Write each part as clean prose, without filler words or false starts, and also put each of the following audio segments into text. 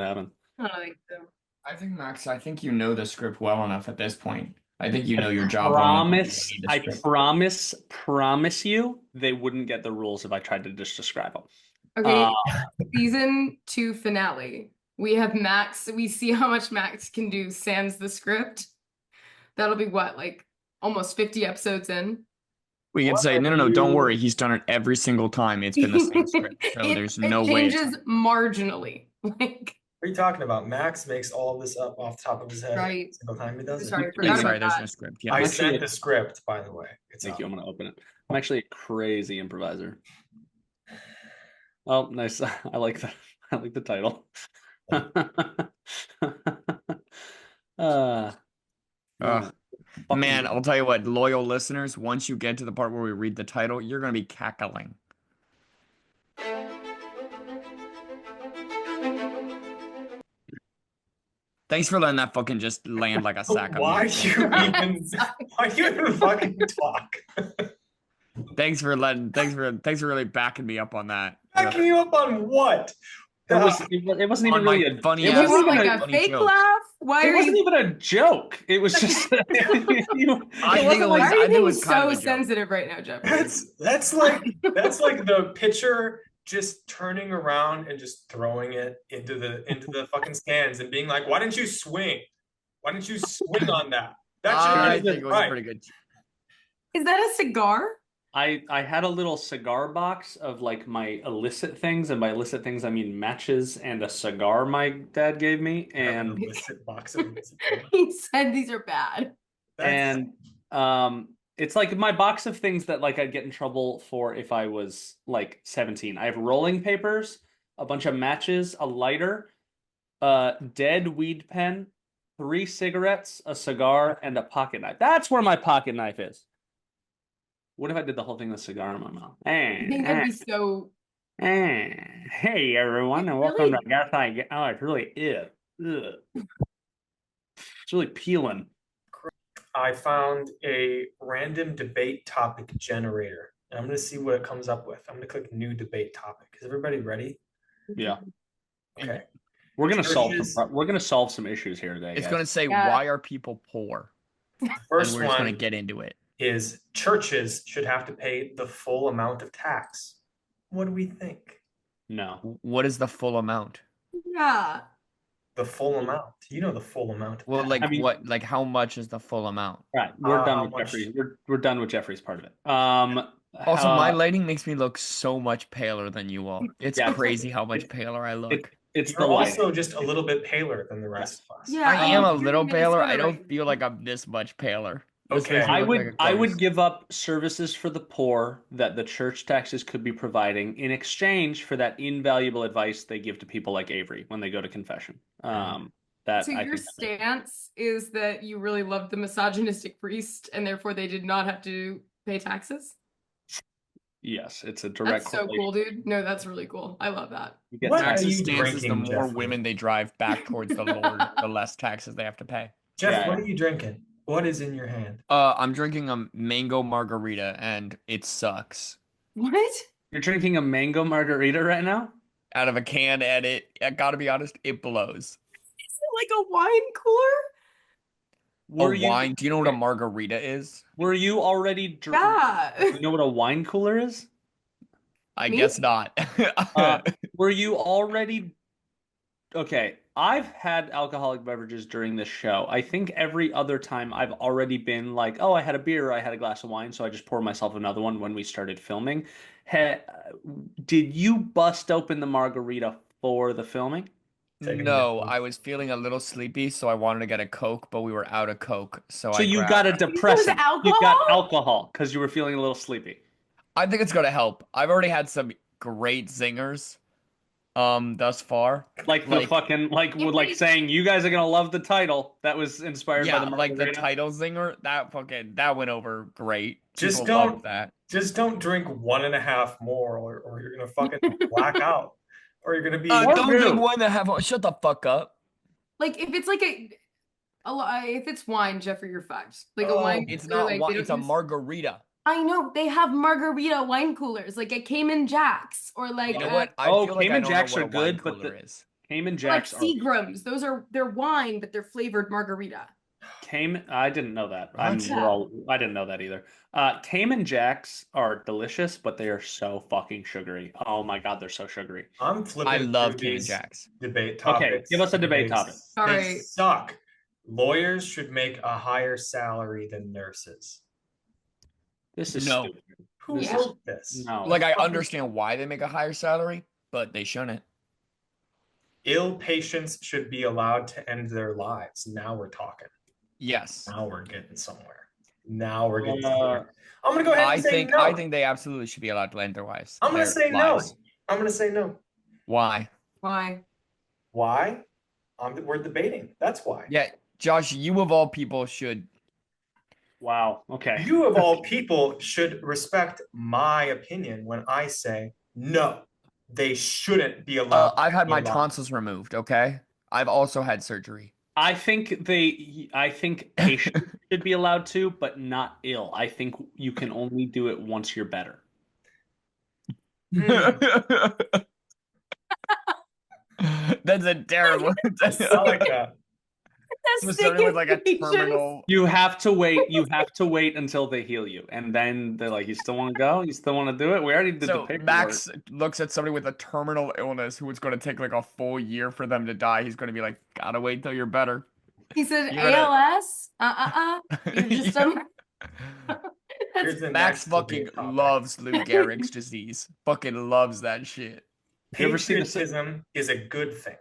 happen. I don't think so. I think, Max, I think you know the script well enough at this point. I think you I know your job well enough. You don't promise, need the I script. promise you, they wouldn't get the rules if I tried to just describe them. Uh, Okay, season 2 finale. We have Max. We see how much Max can do sans the script. That'll be what, like almost 50 episodes in. We can what say, are no, don't you? worry. He's done it every single time. It's been the same script. So It there's it no way it's changes marginally. Like, What are you talking about? Max makes all of this up off the top of his head every right. single time he does it. Sorry, I Yeah, forgot sorry, about there's that. no script. Yeah. I Actually, sent the script, by the way. It's thank up. you. I'm gonna open it. I'm actually a crazy improviser. Oh, nice. I like that. I like the title. uh, Uh, fucking man, I'll tell you what, loyal listeners, once you get to the part where we read the title, you're going to be cackling. Thanks for letting that fucking just land like a sack of Why meat. do you even why do you even fucking talk? Thanks for really backing me up on that. Backing you up on what? it wasn't On even my really a funny it ass- You wasn't want even like a a fake jokes. laugh? Why it are wasn't you even a joke. It was just I it think wasn't it why like are you I think it being was kind so of a joke. sensitive right now, Jeffrey? That's like the pitcher just turning around and just throwing it into the fucking stands and being like, "Why didn't you swing? Why didn't you swing on that?" That should I have been think it was right. pretty good. Is that a cigar? I had a little cigar box of like my illicit things, and by illicit things I mean matches and a cigar my dad gave me, I have an and illicit box of illicit things. He said these are bad. That's and it's like my box of things that like I'd get in trouble for if I was like 17. I have rolling papers, a bunch of matches, a lighter, dead weed pen, 3 cigarettes, a cigar, and a pocket knife. That's where my pocket knife is. What if I did the whole thing with a cigar in my mouth? I think that'd be so. Hey everyone, and welcome Really? to Gaslight. Oh, it's really ugh. It's really peeling. I found a random debate topic generator. And I'm going to see what it comes up with. I'm going to click new debate topic. Is everybody ready? Yeah, Okay. we're gonna Churches- solve some issues here today, It's guys. going to say, Yeah. why are people poor? First And we're just going one to get into it. is churches should have to pay the full amount of tax. What do we think? No, What is the full amount? Yeah. The full amount. You know the full amount. Of Well, tax. like I mean- what? Like how much is the full amount? right. We're done how with much- Jeffrey's. We're done with Jeffrey's part of it. Also, my uh, lighting makes me look so much paler than you all. It's Yeah. crazy how much paler I look. it's You're the lighting. also just a little bit paler than the rest of us. Yeah. I am a you're little in paler. I Minnesota, don't right? feel like I'm this much paler. This Okay. makes me I look would like a I would ghost. give up services for the poor that the church taxes could be providing in exchange for that invaluable advice they give to people like Avery when they go to confession. That So I your think stance is that you really loved the misogynistic priest and therefore they did not have to pay taxes? yes, it's a direct That's so correlation. cool, dude. No, that's really cool. I love that. You get What are Max's you stance is the drinking, more Jeffrey? women they drive back towards the Lord, the less taxes they have to pay. Jeff, Yeah. what are you drinking? What is in your hand? I'm drinking a mango margarita and it sucks. What? You're drinking a mango margarita right now? Out of a can and I gotta be honest, it blows. Is it like a wine cooler? Wine? Do you know what a margarita is? Were you already drinking? Yeah. You know what a wine cooler is? I Me? guess not. Were you already okay? I've had alcoholic beverages during this show. I think every other time I've already been like, oh, I had a beer or I had a glass of wine, so I just poured myself another one when we started filming. Did you bust open the margarita for the filming? No, I was feeling a little sleepy, so I wanted to get a Coke, but we were out of Coke, so So I you grabbed. got a depressant. You got alcohol? alcohol because you were feeling a little sleepy. I think it's gonna help. I've already had some great zingers, thus far. Like the fucking like saying you guys are gonna love the title. That was inspired by Yeah, the like the margarita. title zinger. That went over great. Just People don't- loved that. Just don't drink 1.5 more, or you're gonna fucking black out, or you're gonna be. Don't rude. drink one and a half. Shut the fuck up. Like if it's like if it's wine, Jeffrey, you're fives. Like a Oh, wine It's cooler, not like, wine. they It's don't a use- margarita. I know they have margarita wine coolers, like at Cayman Jack's or like You know what? I Oh, feel like I Cayman don't Jacks know are what a wine good, but cooler is. Cayman Like Jacks are Seagrams. They're wine, but they're flavored margarita. Cayman. I didn't know that. What? I didn't know that either. Cayman Jacks are delicious, but they are so fucking sugary. Oh my God, they're so sugary. I'm I flipping love through Cayman these Jacks. debate Okay, topics. give us a debate They- topic. All They right. suck. Lawyers should make a higher salary than nurses. This is No. stupid. Who This is wrote this? no. Like, I Fucking- understand why they make a higher salary, but they shouldn't. Ill patients should be allowed to end their lives. Now we're talking. Yes. Now we're getting somewhere. Now we're getting Uh, somewhere. I'm gonna go ahead and say no. I think they absolutely should be allowed to end their lives. I'm gonna their say no. lives. I'm gonna say no. Why? Why? Why? We're debating. That's why. Yeah, Josh, you of all people should. Wow. Okay. You of all people should respect my opinion when I say no. They shouldn't be allowed. I've had to my be alive. tonsils removed. Okay, I've also had surgery. I think patients should be allowed to, but not ill. I think you can only do it once you're better. That's a terrible. I like that. So somebody with like a terminal. You have to wait. You have to wait until they heal you, and then they're like, "You still want to go? You still want to do it?" We already did the So paperwork. Max looks at somebody with a terminal illness who it's going to take like a full year for them to die. He's going to be like, "Gotta wait till you're better." He said You're gonna- ALS? You're just Yeah. Here's the Max next fucking debate topic. loves Lou Gehrig's disease. Fucking loves that shit. You ever see the- Patriotism is a good thing.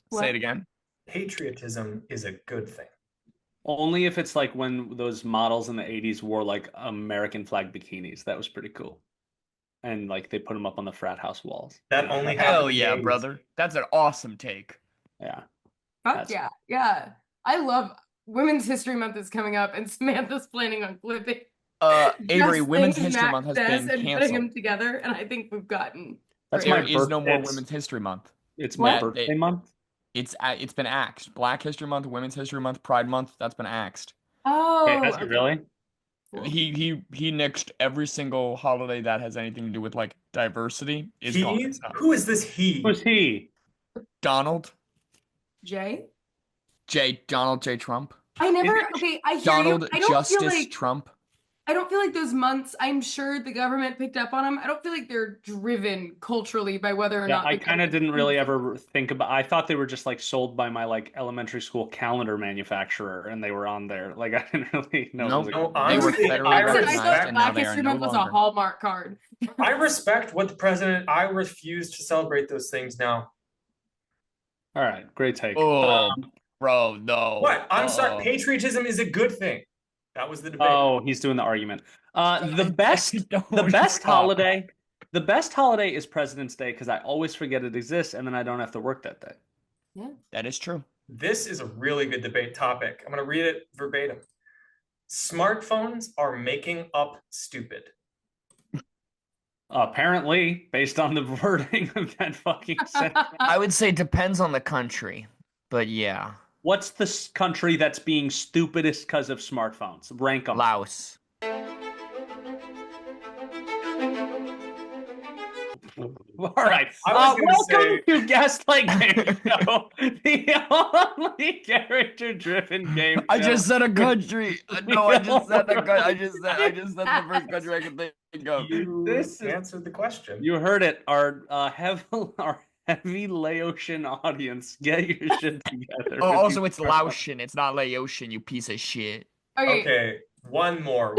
What? Say it again. Patriotism is a good thing. Only if it's like when those models in the 80s wore like American flag bikinis. That was pretty cool. And like they put them up on the frat house walls. That only Hell happened in yeah, the 80s. brother. That's an awesome take. Yeah. Fuck That's- yeah. Yeah. I love Women's History Month is coming up and Samantha's planning on flipping Avery, just Women's things History Max Month has says been and putting canceled. them together, and I think we've gotten That's great. my There is no more birthday. Women's History Month. It's What? my birthday month. It's been axed. Black History Month, Women's History Month, Pride Month. That's been axed. Oh, Okay, has it okay. really? Cool. He nixed every single holiday that has anything to do with like diversity. Is gone. It's not. Who is this he? Who's he? Donald Jay? Donald J. Trump. I never okay, I hear Donald you. I don't Justice feel like Trump. I don't feel like those months, I'm sure the government picked up on them. I don't feel like they're driven culturally by whether or Yeah, not I the kind of government didn't really thinks ever think about. I thought they were just like sold by my like elementary school calendar manufacturer, and they were on there. Like I didn't really know. Nope. It No, was They were honestly, federally I I said, I recognized, thought and now Black they are History no Month was a longer. Hallmark card. I respect what the president. I refuse to celebrate those things now. All right, great take. Oh, bro, no. What? I'm sorry. Uh-oh. Patriotism is a good thing. That was the debate. Oh, he's doing the argument. The best Stop. holiday, the best holiday is President's Day because I always forget it exists, and then I don't have to work that day. That is true. This is a really good debate topic. I'm going to read it verbatim. Smartphones are making up stupid. Apparently, based on the wording of that fucking sentence. I would say depends on the country, but yeah. What's the country that's being stupidest because of smartphones? Rank them. Laos. All right. I was gonna Welcome to Gaslight Gameshow, the only character-driven game I show. just said a country. No, I just said the I just said the first country I could think of. You This is- answered the question. You heard it. Our heavy Laotian audience, get your shit together. Oh, also it's Laotian. It's not Laotian, you piece of shit. Okay. Okay, one more.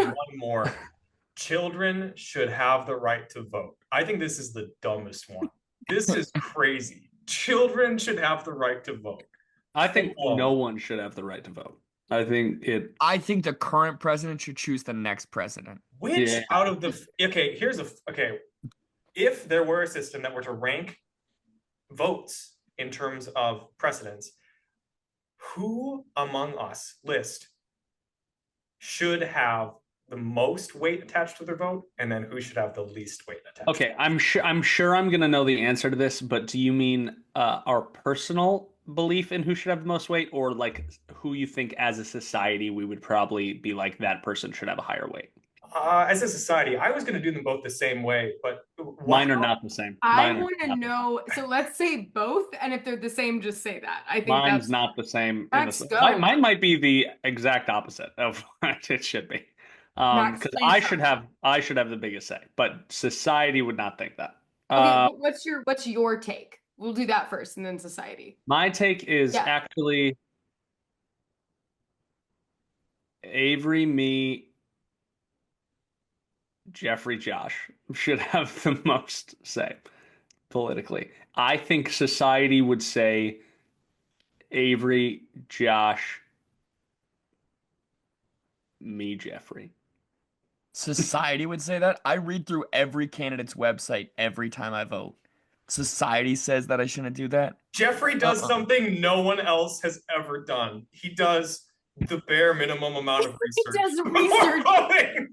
Children should have the right to vote. I think this is the dumbest one. This is crazy. Children should have the right to vote. I think Whoa. no one should have the right to vote. I think it. I think the current president should choose the next president. Which Yeah. out of the if there were a system that were to rank votes in terms of precedence, who among us list should have the most weight attached to their vote, and then who should have the least weight attached? Okay, I'm sure I'm gonna know the answer to this, but do you mean our personal belief in who should have the most weight, or like who you think as a society we would probably be like that person should have a higher weight? As a society, I was going to do them both the same way, but Mine are not the same. I Mine are want to not the know. So let's say both, and if they're the same, just say that. I think Mine's that's not the same in Max, this. go. Mine might be the exact opposite of what it should be. Max, Because please I should have the biggest say, but society would not think that. Okay, what's your take? We'll do that first, and then society. My take is Yeah. actually Avery, me, Jeffrey, Josh should have the most say politically. I think society would say Avery, Josh, me, Jeffrey. Society would say that. I read through every candidate's website every time I vote. Society says that I shouldn't do that. Jeffrey does something no one else has ever done. He does the bare minimum amount of research. He does research. voting.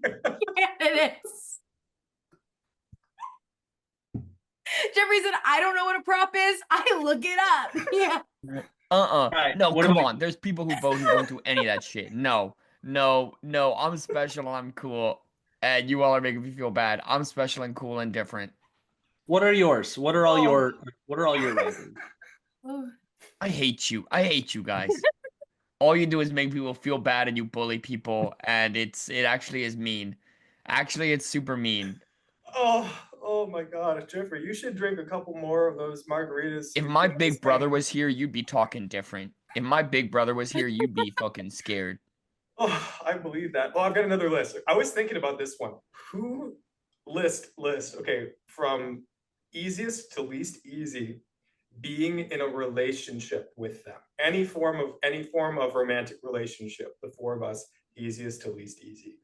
Candidates. Jeffrey said, "I don't know what a prop is. I look it up." Yeah. Right, No, what come about- on. There's people who vote who don't do any of that shit. No. I'm special. I'm cool. And you all are making me feel bad. I'm special and cool and different. What are yours? What are all your rankings? I hate you. I hate you guys. All you do is make people feel bad and you bully people, and it actually is mean. Actually, it's super mean. Oh my God, Jeffrey, you should drink a couple more of those margaritas. If my big brother was here, you'd be talking different. If my big brother was here, you'd be fucking scared. Oh, I believe that. Well, I've got another list. I was thinking about this one. Who list? Okay, from easiest to least easy, being in a relationship with them. Any form of romantic relationship. The four of us, easiest to least easy.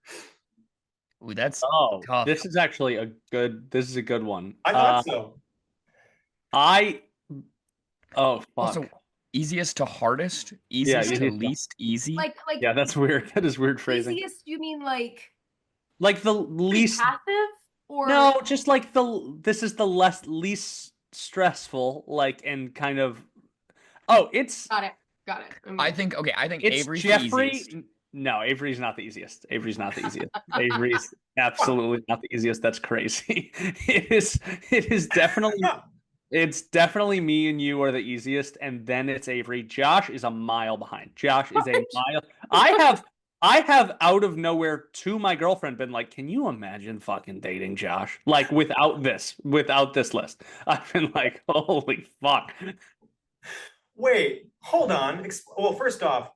Ooh, that's tough. This is actually a good one. I thought so. Oh fuck. Also, easiest to hardest, easiest to easiest to- least easy. Like Yeah, that's weird. That is weird phrasing. easiest. You mean like The least. passive or No, just this is the least stressful, and kind of. Oh, it's. Got it. I think It's Avery's Jeffrey. the easiest. No, Avery's not the easiest. Avery's not the easiest. Avery's absolutely not the easiest. That's crazy. It is definitely. It's definitely me and you are the easiest, and then it's Avery. Josh is a mile behind. Josh is a mile. I have out of nowhere to my girlfriend been like, "Can you imagine fucking dating Josh? Like without this list." I've been like, "Holy fuck." Wait, hold on. Well, first off,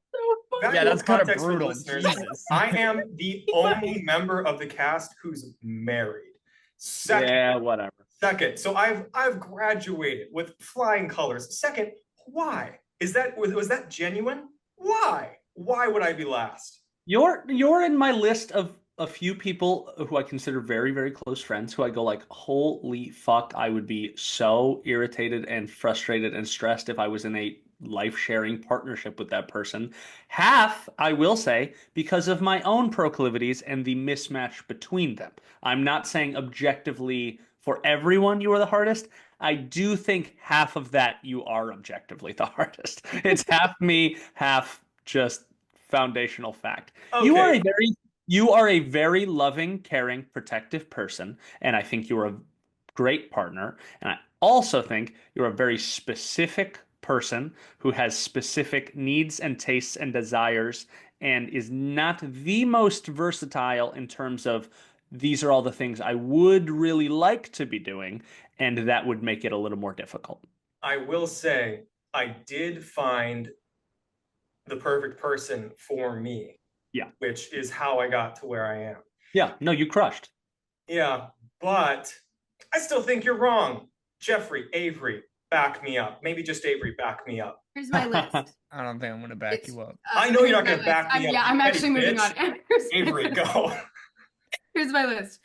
Yeah, that's kind of context for the brutal. listeners. Jesus. I am the only member of the cast who's married. Second, Whatever. so I've graduated with flying colors. Second, why? Was that genuine? Why? Why would I be last? You're in my list of a few people who I consider very, very close friends who I go like, holy fuck, I would be so irritated and frustrated and stressed if I was in a life-sharing partnership with that person. Half, I will say, because of my own proclivities and the mismatch between them. I'm not saying objectively for everyone you are the hardest. I do think half of that you are objectively the hardest. It's half me, half just foundational fact. Okay. You are a very loving, caring, protective person, and I think you're a great partner. And I also think you're a very specific person who has specific needs and tastes and desires and is not the most versatile in terms of these are all the things I would really like to be doing, and that would make it a little more difficult. I will say I did find the perfect person for me. Yeah. Which is how I got to where I am. Yeah, no, you crushed. Yeah, but I still think you're wrong. Jeffrey, Avery, back me up. Maybe just Avery, back me up. Here's my list. I don't think I'm gonna back you up. I know you're not gonna back me up. Yeah, I'm actually moving on. Avery, go. Here's my list.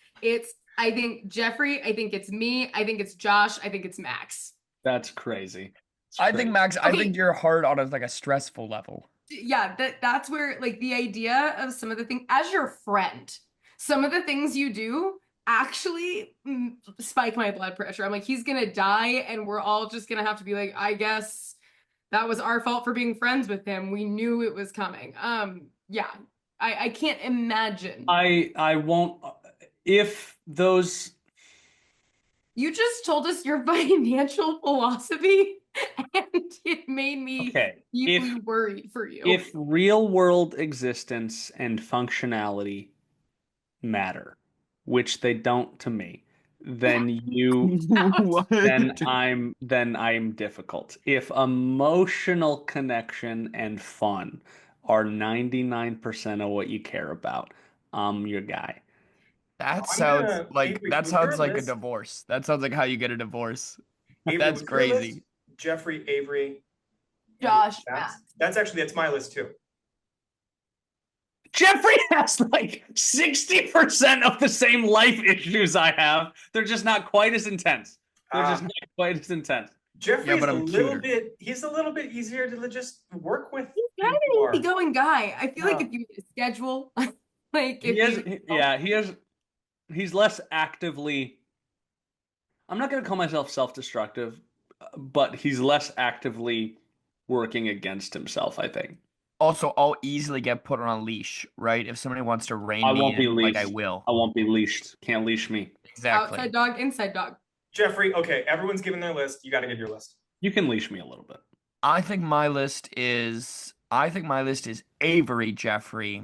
I think Jeffrey, I think it's me, I think it's Josh, I think it's Max. That's crazy. I think Max, I Okay. think you're hard on a stressful level. Yeah, that's where the idea of some of the things as your friend, some of the things you do actually spike my blood pressure. I'm like, he's gonna die and we're all just gonna have to be like, I guess that was our fault for being friends with him. We knew it was coming. Yeah. I can't imagine. I won't. If those. You just told us your financial philosophy, and it made me Okay. deeply worried for you. If real world existence and functionality matter, which they don't to me, then What? I'm difficult. If emotional connection and fun are 99% of what you care about, I'm your guy. That I'm sounds gonna like Avery, that was your sounds like a list? divorce. That sounds like how you get a divorce. Avery, That's was your list? crazy. Jeffrey, Avery, Josh, that's my list too. Jeffrey has like 60% of the same life issues I have. They're just not quite as intense. They're just not quite as intense. Jeffrey Yeah, but is I'm cuter. he's a little bit easier to just work with. he's than kind of you an are. easygoing guy. I feel like Yeah. if you had a schedule, like if He is, you, yeah, he's less actively. I'm not going to call myself self-destructive, but he's less actively working against himself, I think. Also, I'll easily get put on a leash, right? If somebody wants to rein I me won't be in, like I leashed. will. I won't be leashed. Can't leash me. Exactly. outside dog, inside dog. Jeffrey, okay, everyone's given their list. You got to give your list. You can leash me a little bit. I think my list is Avery Jeffrey.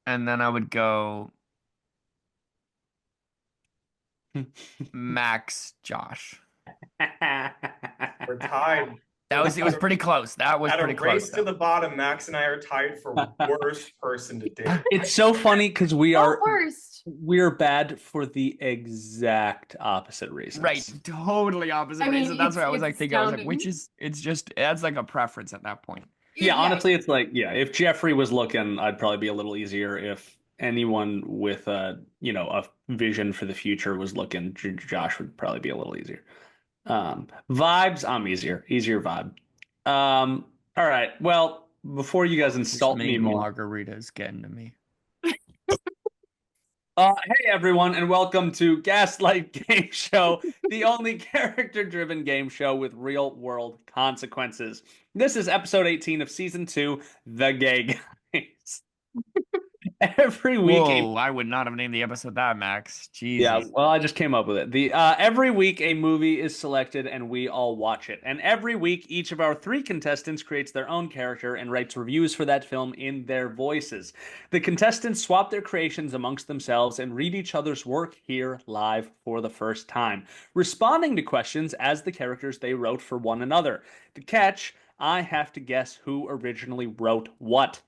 And then I would go Max Josh. We're tied. It was pretty close. That was At pretty a race close. to the bottom, Max and I are tied for worst person to date. It's so funny because Worst. we're bad for the exact opposite reasons. Right, totally opposite I mean, reason. That's what I was it's like thinking. I was like, astounding. it's just that's like a preference at that point. Yeah, honestly, it's like, yeah, if Jeffrey was looking, I'd probably be a little easier. If anyone with a vision for the future was looking, Josh would probably be a little easier. Vibes, I'm easier vibe. All right. Well, before you guys insult me more, Margaritas getting to me. hey everyone, and welcome to Gaslight Game Show, the only character-driven game show with real-world consequences. This is episode 18 of season 2, The Gay Guys. Every week, Whoa, I would not have named the episode that, Max. yeah, Jesus. well, I just came up with it. Every week a movie is selected and we all watch it. And every week each of our 3 contestants creates their own character and writes reviews for that film in their voices. The contestants swap their creations amongst themselves and read each other's work here live for the first time, responding to questions as the characters they wrote for one another. To catch, I have to guess who originally wrote what.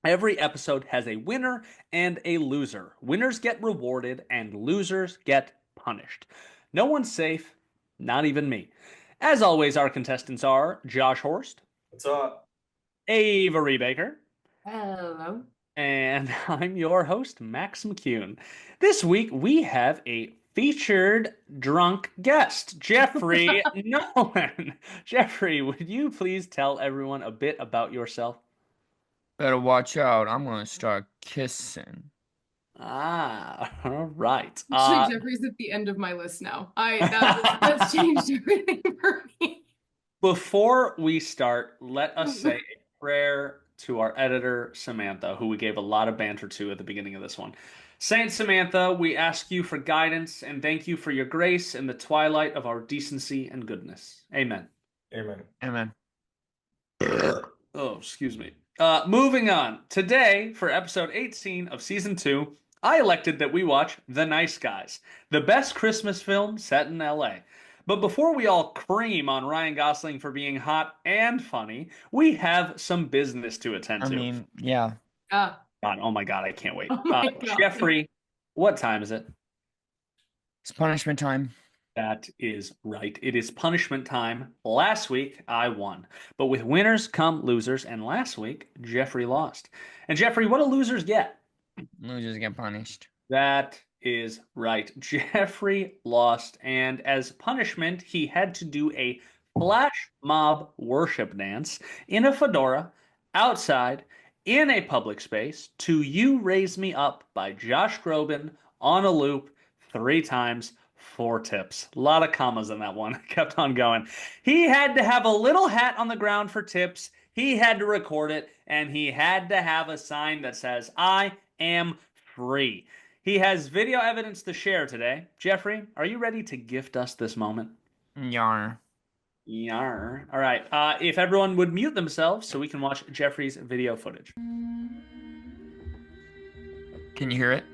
Every episode has a winner and a loser. Winners get rewarded and losers get punished. No one's safe, not even me. As always, our contestants are Josh Horst, What's up? Avery Baker, Hello. and I'm your host, Max McCune. This week we have a featured drunk guest, Jeffrey Nolan. Jeffrey, would you please tell everyone a bit about yourself? Better watch out. I'm gonna start kissing. Ah, all right. Actually, Jeffrey's at the end of my list now. That's changed everything for me. Before we start, let us say a prayer to our editor, Samantha, who we gave a lot of banter to at the beginning of this one. Saint Samantha, we ask you for guidance and thank you for your grace in the twilight of our decency and goodness. Amen. Amen. Amen. Oh, excuse me. Moving on. Today, for episode 18 of season 2, I elected that we watch The Nice Guys, the best Christmas film set in LA. But before we all cream on Ryan Gosling for being hot and funny, we have some business to attend I to. mean, yeah. God, oh my God, I can't wait. Oh my God. Jeffrey, what time is it? It's punishment time. That is right. It is punishment time. Last week, I won. But with winners come losers, and last week, Jeffrey lost. And Jeffrey, what do losers get? Losers get punished. That is right. Jeffrey lost, and as punishment, he had to do a flash mob worship dance in a fedora, outside, in a public space, to You Raise Me Up by Josh Groban on a loop 3 times. 4 tips. A lot of commas in that one. Kept on going. He had to have a little hat on the ground for tips. He had to record it, and he had to have a sign that says, I am free. He has video evidence to share today. Jeffrey, are you ready to gift us this moment? Yarn. Yar. All right. If everyone would mute themselves so we can watch Jeffrey's video footage. Can you hear it?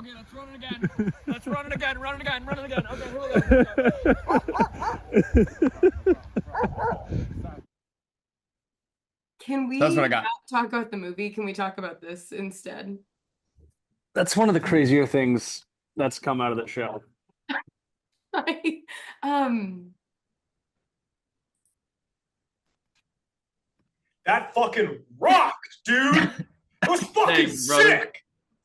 Okay, let's run it again. Let's run it again. Run it again. Run it again. Okay, here we go. Can we That's what I got. not talk about the movie? Can we talk about this instead? That's one of the crazier things that's come out of the show. um That fucking rocked, dude. It was fucking Thanks, brother. sick.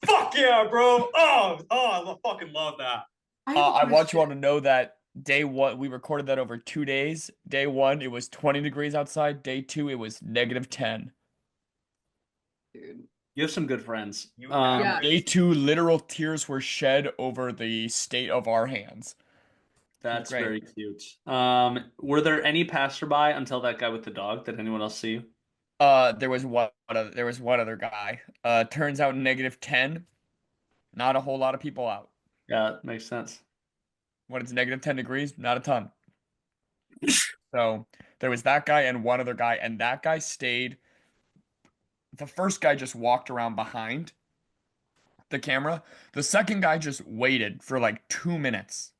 Fuck yeah, bro. I fucking love that. I want you all to know that day 1, we recorded that over 2 days. Day 1, it was 20 degrees outside. Day 2, it was -10. Dude. You have some good friends. Yeah. Day 2, literal tears were shed over the state of our hands. That's Great. very cute. Were there any passerby until that guy with the dog? Did anyone else see you? There was one other guy. Turns out -10. Not a whole lot of people out. Yeah, it makes sense. When it's -10 degrees, not a ton. So there was that guy and one other guy, and that guy stayed. The first guy just walked around behind the camera. The second guy just waited for like 2 minutes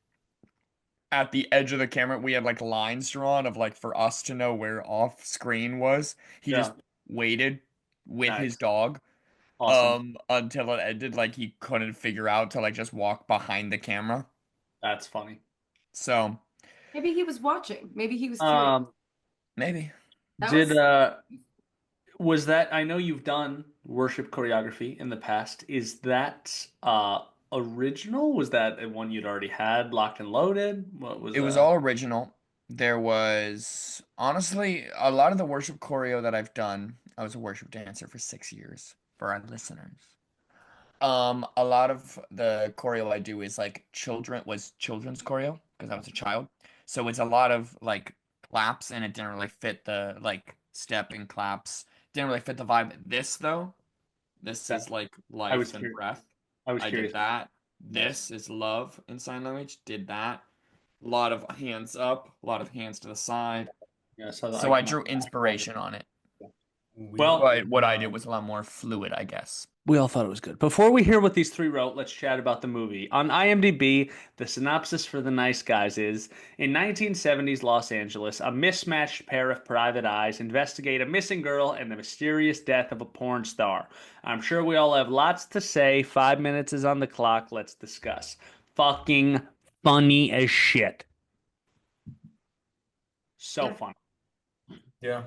at the edge of the camera. We had like lines drawn of like for us to know where off screen was. He just waited with his Nice. dog Awesome. until it ended. Like he couldn't figure out to like just walk behind the camera. That's funny. So Maybe he was watching. Maybe he was curious. maybe. That Did was was that, I know you've done worship choreography in the past. Is that original? Was that a one you'd already had locked and loaded? What was It was all original. There was honestly a lot of the worship choreo that I've done. I was a worship dancer for 6 years for our listeners. A lot of the choreo I do is like children's choreo because I was a child. So it's a lot of like claps and it didn't really fit the like step and claps. Didn't really fit the vibe. This though, this is like I was life and curious. breath. I was I curious. did that. This is love in sign language. Did that. A lot of hands up, a lot of hands to the side. Yeah, so So I drew inspiration on it. Well, But what I did was a lot more fluid, I guess. we all thought it was good. Before we hear what these three wrote, let's chat about the movie. On IMDb, the synopsis for The Nice Guys is: in 1970s Los Angeles, a mismatched pair of private eyes investigate a missing girl and the mysterious death of a porn star. I'm sure we all have lots to say. 5 minutes is on the clock. Let's discuss. Fucking funny as shit. So Yeah. funny. Yeah,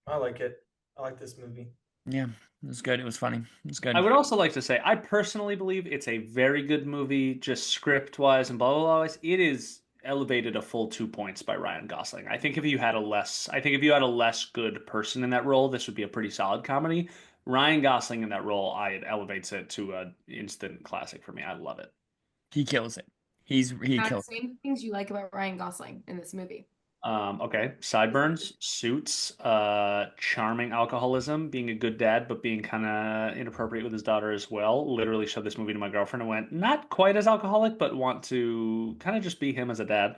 I like it. I like this movie. Yeah, it was good. It was funny. It was good. I would also like to say, I personally believe it's a very good movie, just script wise and blah blah blah wise. It is elevated a full 2 points by Ryan Gosling. I think if you had a less good person in that role, this would be a pretty solid comedy. Ryan Gosling in that role, it elevates it to an instant classic for me. I love it. He kills it. He kills it. Same things you like about Ryan Gosling in this movie. Okay, sideburns, suits, charming alcoholism, being a good dad, but being kind of inappropriate with his daughter as well. Literally showed this movie to my girlfriend and went, not quite as alcoholic, but want to kind of just be him as a dad.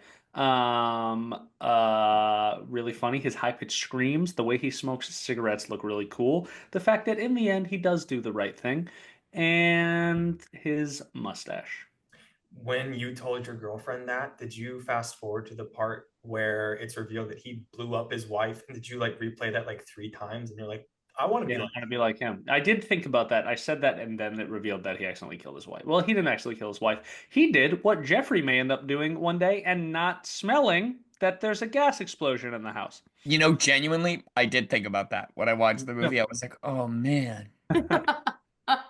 Really funny. His high-pitched screams, the way he smokes cigarettes look really cool. The fact that in the end he does do the right thing, and his mustache. When you told your girlfriend that, did you fast forward to the part where it's revealed that he blew up his wife? And did you like replay that like 3 times? And you're like, I want to be Yeah, I like, want to be like him. I did think about that. I said that, and then it revealed that he accidentally killed his wife. Well, he didn't actually kill his wife. He did what Jeffrey may end up doing one day and not smelling that there's a gas explosion in the house. You know, genuinely, I did think about that when I watched the movie. I was like, oh man.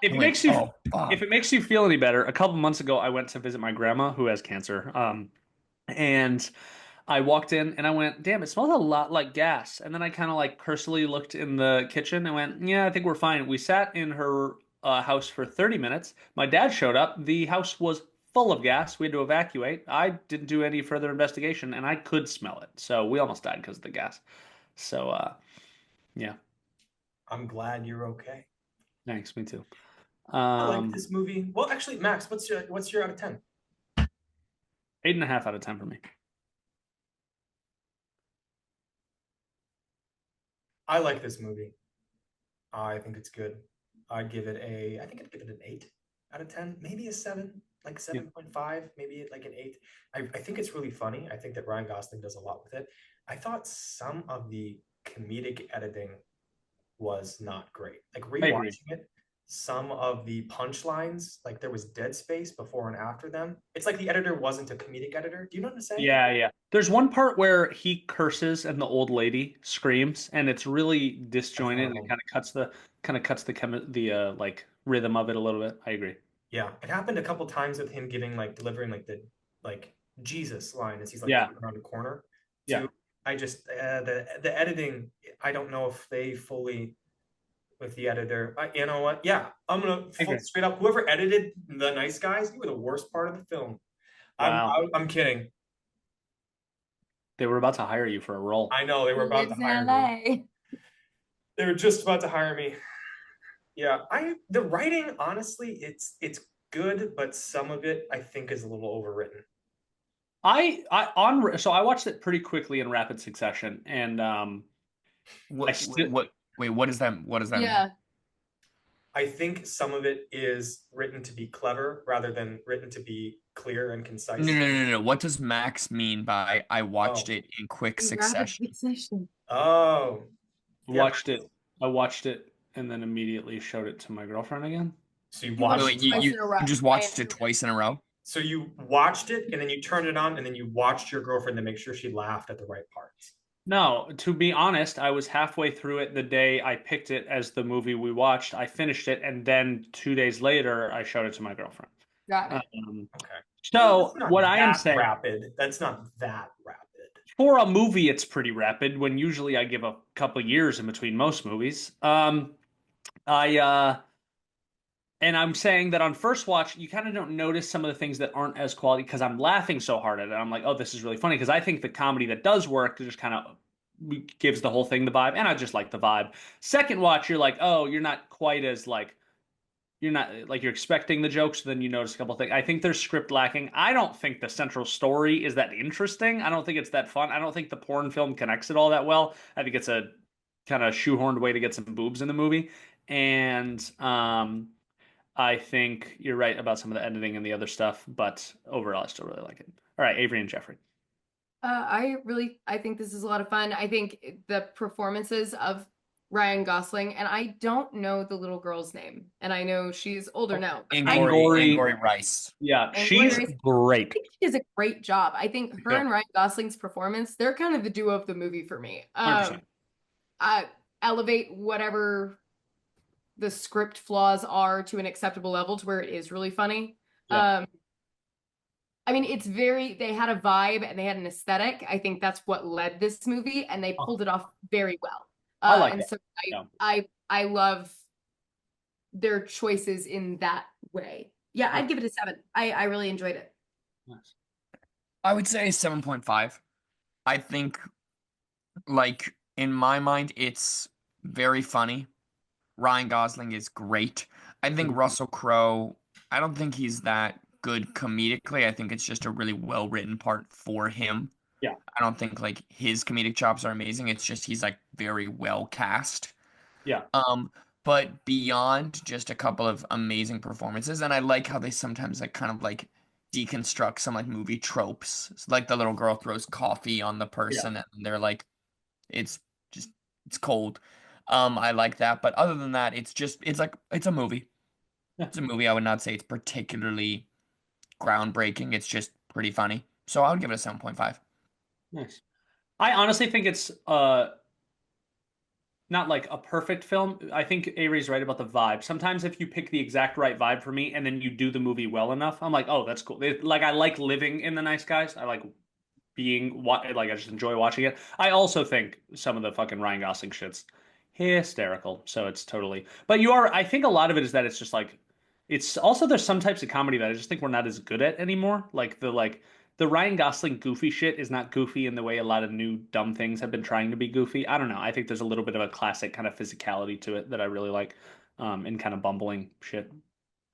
If it I'm makes like, you oh fuck. if it makes you feel any better, a couple months ago I went to visit my grandma who has cancer. And I walked in and I went, damn, it smells a lot like gas. And then I kind of like cursily looked in the kitchen and went, yeah, I think we're fine. We sat in her house for 30 minutes. My dad showed up. The house was full of gas. We had to evacuate. I didn't do any further investigation and I could smell it. So we almost died because of the gas. So, yeah, I'm glad you're okay. thanks. Me too. I like this movie. Well, actually, Max, what's your out of 10? 8.5 out of 10 for me. I like this movie. I think it's good. I think I'd give it an 8. out of 10, maybe a 7, like Yeah. 7.5, maybe like an 8. I think it's really funny. I think that Ryan Gosling does a lot with it. I thought some of the comedic editing was not great. Like I agree. rewatching it, some of the punchlines, like there was dead space before and after them. It's like the editor wasn't a comedic editor. Do you know what I'm saying? Yeah, yeah. There's one part where he curses and the old lady screams, and it's really That's disjointed and it horrible. kind of cuts the like rhythm of it a little bit. I agree. Yeah, it happened a couple times with him giving like delivering like the like Jesus line as he's like Yeah, coming around the corner. yeah. Too. I just the editing. I don't know if they fully with the editor. You know what? Yeah, I'm gonna I agree. straight up. Whoever edited the Nice Guys, you were the worst part of the film. Wow. I'm kidding. They were about to hire you for a role. I know they were about to Lives in hire me. LA. They were just about to hire me. Yeah, the writing honestly, it's good, but some of it I think is a little overwritten. So I watched it pretty quickly in rapid succession, and I still Wait, what does that mean? Yeah. I think some of it is written to be clever rather than written to be clear and concise. No. What does Max mean by I watched Oh. it in quick Rapid succession? succession. Oh, yeah. watched it. I watched it and then immediately showed it to my girlfriend again. So you You watched watched Wait, it twice in a row. you just watched it twice in a row? so you watched it and then you turned it on and then you watched your girlfriend to make sure she laughed at the right parts. No, to be honest, I was halfway through it the day I picked it as the movie we watched. I finished it, and then 2 days later, I showed it to my girlfriend. Got it. Okay. So That's not what I am that saying, rapid. That's not that rapid. for a movie, it's pretty rapid. When usually I give a couple years in between most movies. I And I'm saying that on first watch, you kind of don't notice some of the things that aren't as quality because I'm laughing so hard at it. I'm like, oh, this is really funny because I think the comedy that does work just kind of gives the whole thing the vibe, and I just like the vibe. Second watch, you're like, oh, you're not quite as like you're not like you're expecting the jokes, so then you notice a couple things. I think there's script lacking. I don't think the central story is that interesting. I don't think it's that fun. I don't think the porn film connects it all that well. I think it's a kind of shoehorned way to get some boobs in the movie, and I think you're right about some of the editing and the other stuff, but overall, I still really like it. All right, Avery and Jeffrey. I think this is a lot of fun. I think the performances of Ryan Gosling, and I don't know the little girl's name, and I know she's older now. Angori Rice. Yeah, Angori she's Rice. great. I think she does a great job. I think her Yeah. and Ryan Gosling's performance, they're kind of the duo of the movie for me. 100%. Elevate whatever the script flaws are to an acceptable level to where it is really funny. Yeah. I mean, they had a vibe and they had an aesthetic. I think that's what led this movie, and they pulled it off very well. I like and it. so Yeah. I love their choices in that way. Yeah, I'd give it a 7. I really enjoyed it. Nice. I would say 7.5. I think, like, in my mind, it's very funny. Ryan Gosling is great. I think Russell Crowe, I don't think he's that good comedically. I think it's just a really well-written part for him. Yeah. I don't think, like, his comedic chops are amazing. It's just he's, like, very well cast. Yeah. But beyond just a couple of amazing performances, and I like how they sometimes, like, kind of, like, deconstruct some, like, movie tropes. So, like, the little girl throws coffee on the person, and they're like, it's cold. I like that, but other than that, it's a movie. Yeah. It's a movie. I would not say it's particularly groundbreaking. It's just pretty funny. So I would give it a 7.5. Nice. I honestly think it's not like a perfect film. I think Avery's right about the vibe. Sometimes if you pick the exact right vibe for me and then you do the movie well enough, I'm like, oh, that's cool. Like I like living in the Nice Guys. I like I just enjoy watching it. I also think some of the fucking Ryan Gosling shit's hysterical. So it's totally. But I think a lot of it is that it's just like it's also there's some types of comedy that I just think we're not as good at anymore. Like the Ryan Gosling goofy shit is not goofy in the way a lot of new dumb things have been trying to be goofy. I don't know. I think there's a little bit of a classic kind of physicality to it that I really like, and kind of bumbling shit.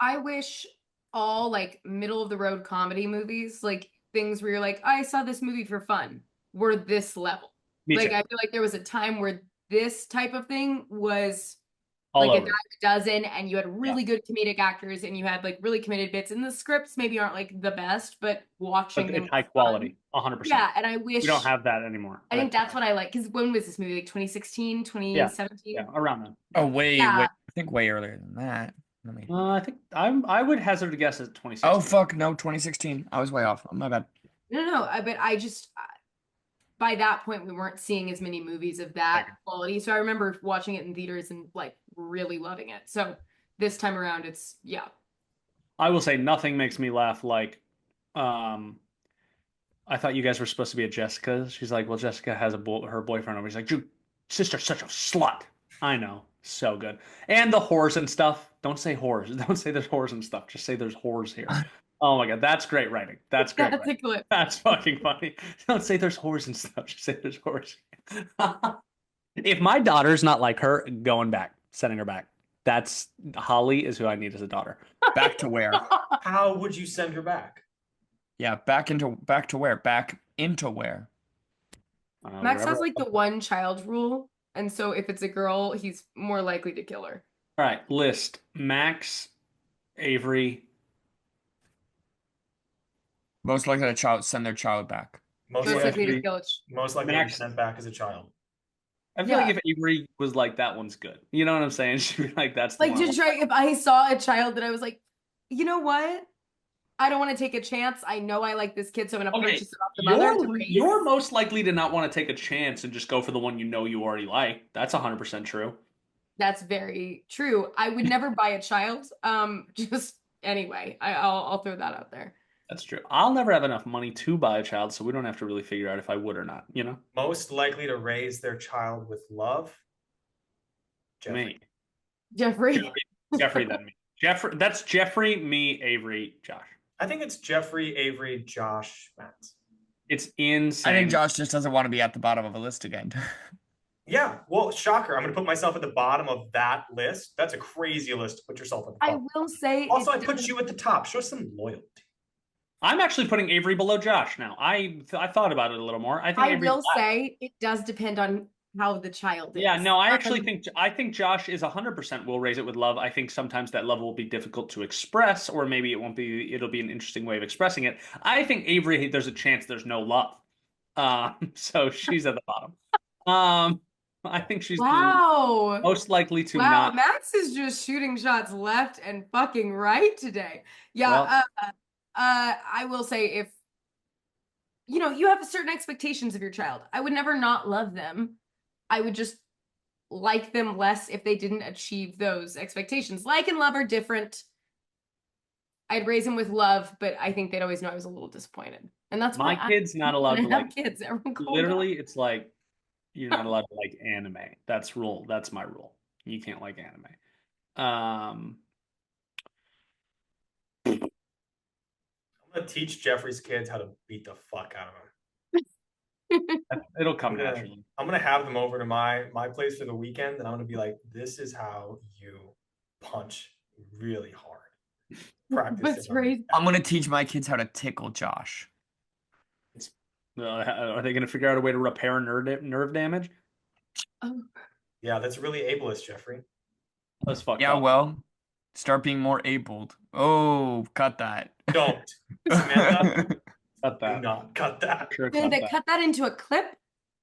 I wish all like middle of the road comedy movies, like things where you're like, I saw this movie for fun, were this level. Me Like too. I feel like there was a time where this type of thing was All like a over. dime a dozen, and you had really good comedic actors, and you had like really committed bits, and the scripts maybe aren't like the best, but watching But them it's high was fun. quality, 100%. Yeah, and I wish We don't have that anymore. I think that's what I like, because when was this movie? Like 2016, 2017? Yeah, around then. Oh, way. Yeah. I think way earlier than that. Let me. I think I would hazard a guess at 2016. Oh, fuck. No, 2016. I was way off. My bad. No, but I just by that point we weren't seeing as many movies of that quality. So I remember watching it in theaters and like really loving it. So this time around, it's I will say nothing makes me laugh like, I thought you guys were supposed to be at Jessica's. She's like, well, Jessica has her boyfriend over. He's like, your sister's such a slut. I know, so good. And the whores and stuff. Don't say whores. Don't say there's whores and stuff. Just say there's whores here. Oh my god, that's great writing. That's great. That's a clip. That's fucking funny. Don't say there's whores and stuff. Just say there's whores. If my daughter's not like her, going back, sending her back. That's Holly is who I need as a daughter. Back to where? How would you send her back? Yeah, back to where? Back into where? Max has like the one child rule, and so if it's a girl, he's more likely to kill her. All right, list Max, Avery. Most likely to send their child back. Most Most likely likely, to kill it. most likely to be Max. sent back as a child. I feel like if Avery was like, that one's good. You know what I'm saying? She'd be like, that's the Like one. to try, if I saw a child that I was like, you know what? I don't want to take a chance. I know I like this kid, so I'm gonna purchase it off the mother to raise. You're most likely to not want to take a chance and just go for the one you know you already like. That's 100% true. That's very true. I would never buy a child. Just anyway, I'll throw that out there. That's true. I'll never have enough money to buy a child, so we don't have to really figure out if I would or not, you know? Most likely to raise their child with love. Me. Jeffrey. Jeffrey, then me. Jeffrey, that's Jeffrey, me, Avery, Josh. I think it's Jeffrey, Avery, Josh, Matt. It's insane. I think Josh just doesn't want to be at the bottom of a list again. Yeah, well, shocker. I'm going to put myself at the bottom of that list. That's a crazy list to put yourself at the I top. will say. Also, I put you at the top. Show some loyalty. I'm actually putting Avery below Josh now. I thought about it a little more. I think I Avery will say it does depend on how the child is. Yeah, no, I think Josh is 100% will raise it with love. I think sometimes that love will be difficult to express, or maybe it won't be. It'll be an interesting way of expressing it. I think Avery, there's a chance there's no love, so she's at the bottom. I think she's most likely to not. Max is just shooting shots left and fucking right today. Yeah, well, I will say if you have certain expectations of your child, I would never not love them. I would just like them less if they didn't achieve those expectations. Like and love are different. I'd raise them with love, but I think they'd always know I was a little disappointed. And that's my kid's not allowed to like kids. Literally, it's like you're not allowed to like anime. That's rule. That's my rule. You can't like anime. I'm gonna teach Jeffrey's kids how to beat the fuck out of him. It'll come naturally. I'm gonna have them over to my place for the weekend, and I'm gonna be like, "This is how you punch really hard." Practice. I'm gonna teach my kids how to tickle Josh. Are they gonna figure out a way to repair nerve damage? Yeah, that's really ableist, Jeffrey. That's fucked Yeah, up. well, start being more abled. Oh, cut that. Don't. Samantha, cut that. Do not cut that. Sure, cut that into a clip,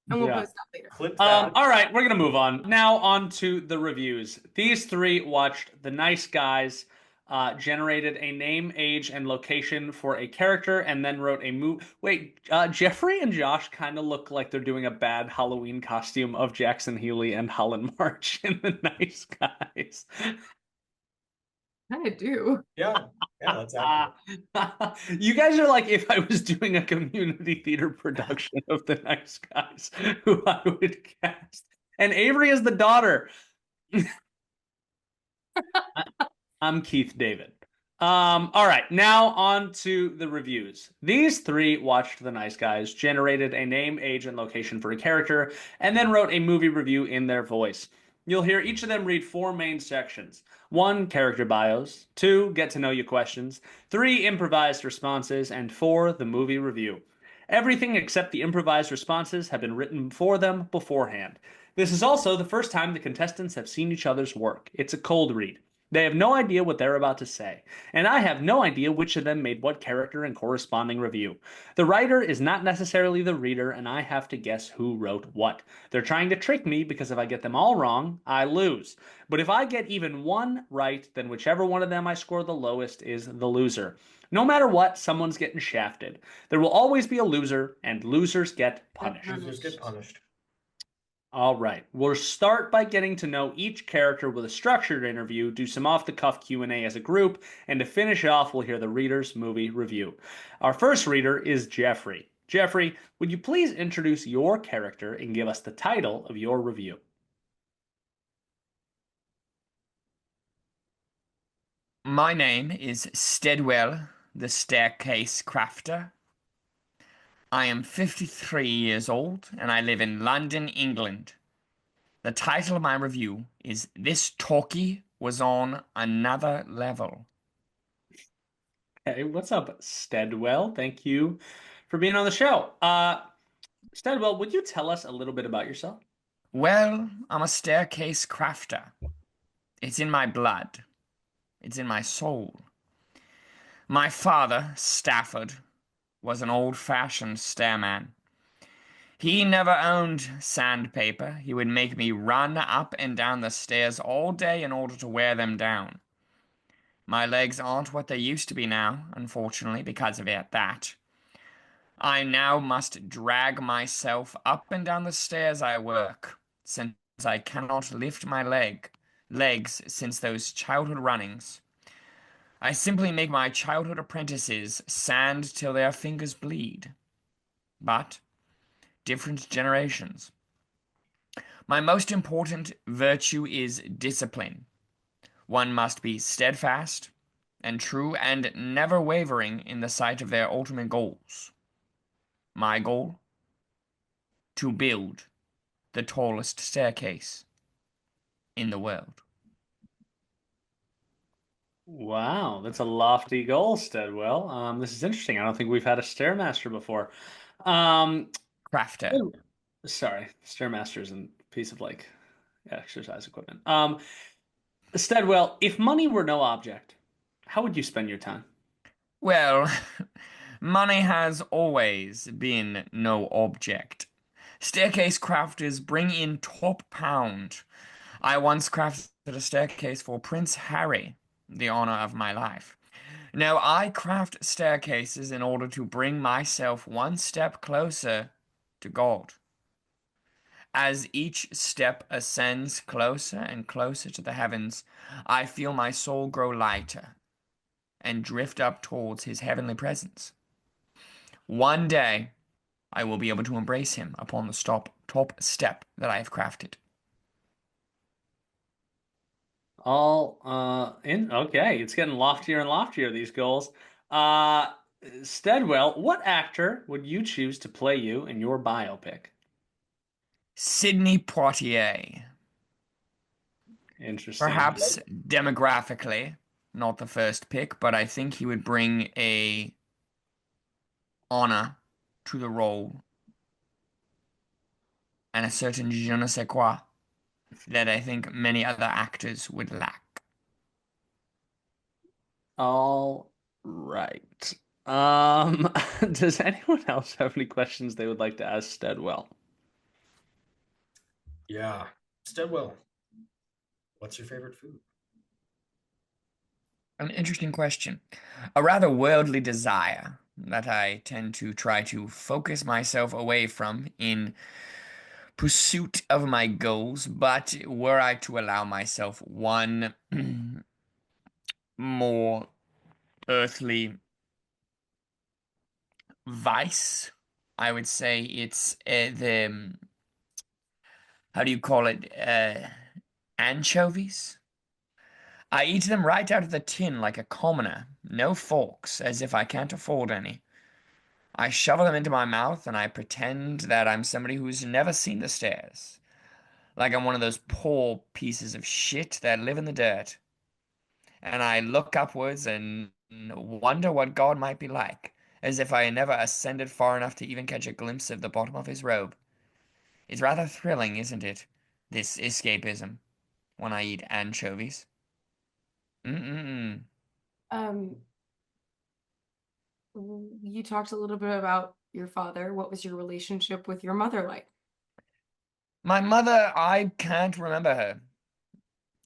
and we'll post that later. Clip that. All right, we're gonna move on now. On to the reviews. These three watched The Nice Guys, generated a name, age, and location for a character, and then wrote a movie. Wait, Jeffrey and Josh kind of look like they're doing a bad Halloween costume of Jackson Healy and Holland March in The Nice Guys. Kind of do. Yeah, that's accurate. You guys are like if I was doing a community theater production of The Nice Guys, who I would cast. And Avery is the daughter. I'm Keith David. All right, now on to the reviews. These three watched The Nice Guys, generated a name, age, and location for a character, and then wrote a movie review in their voice. You'll hear each of them read 4 main sections. 1, character bios. 2, get to know you questions. 3, improvised responses. And 4, the movie review. Everything except the improvised responses have been written for them beforehand. This is also the first time the contestants have seen each other's work. It's a cold read. They have no idea what they're about to say, and I have no idea which of them made what character and corresponding review. The writer is not necessarily the reader, and I have to guess who wrote what. They're trying to trick me because if I get them all wrong, I lose. But if I get even one right, then whichever one of them I score the lowest is the loser. No matter what, someone's getting shafted. There will always be a loser, and losers get punished. Losers get punished. All right. We'll start by getting to know each character with a structured interview, do some off-the-cuff Q&A as a group, and to finish off, we'll hear the reader's movie review. Our first reader is Jeffrey. Jeffrey, would you please introduce your character and give us the title of your review? My name is Steadwell, the Staircase Crafter. I am 53 years old, and I live in London, England. The title of my review is This Talkie Was on Another Level. Hey, what's up, Steadwell? Thank you for being on the show. Steadwell, would you tell us a little bit about yourself? Well, I'm a staircase crafter. It's in my blood. It's in my soul. My father, Stafford, was an old-fashioned stairman. He never owned sandpaper. He would make me run up and down the stairs all day in order to wear them down. My legs aren't what they used to be now, unfortunately, because of that. I now must drag myself up and down the stairs I work, since I cannot lift my legs since those childhood runnings. I simply make my childhood apprentices sand till their fingers bleed. But different generations. My most important virtue is discipline. One must be steadfast and true and never wavering in the sight of their ultimate goals. My goal? To build the tallest staircase in the world. Wow, that's a lofty goal, Steadwell. This is interesting. I don't think we've had a Stairmaster before. Um, Crafter. Sorry, Stairmaster is a piece of like exercise equipment. Steadwell, if money were no object, how would you spend your time? Well, money has always been no object. Staircase crafters bring in top pound. I once crafted a staircase for Prince Harry, the honor of my life. Now, I craft staircases in order to bring myself one step closer to God. As each step ascends closer and closer to the heavens, I feel my soul grow lighter and drift up towards his heavenly presence. One day, I will be able to embrace him upon the top step that I have crafted. Okay, it's getting loftier and loftier, these goals. Steadwell, what actor would you choose to play you in your biopic? Sidney Poitier. Interesting. Perhaps demographically, not the first pick, but I think he would bring a honor to the role and a certain je ne sais quoi that I think many other actors would lack. All right. Does anyone else have any questions they would like to ask Steadwell? Yeah. Steadwell, what's your favorite food? An interesting question. A rather worldly desire that I tend to try to focus myself away from in pursuit of my goals, but were I to allow myself one more earthly vice, I would say it's the how do you call it? Anchovies. I eat them right out of the tin like a commoner, no forks, as if I can't afford any. I shovel them into my mouth and I pretend that I'm somebody who's never seen the stairs. Like I'm one of those poor pieces of shit that live in the dirt. And I look upwards and wonder what God might be like, as if I never ascended far enough to even catch a glimpse of the bottom of his robe. It's rather thrilling, isn't it? this escapism when I eat anchovies. Mm-mm-mm. Um, you talked a little bit about your father. What was your relationship with your mother like? My mother, I can't remember her.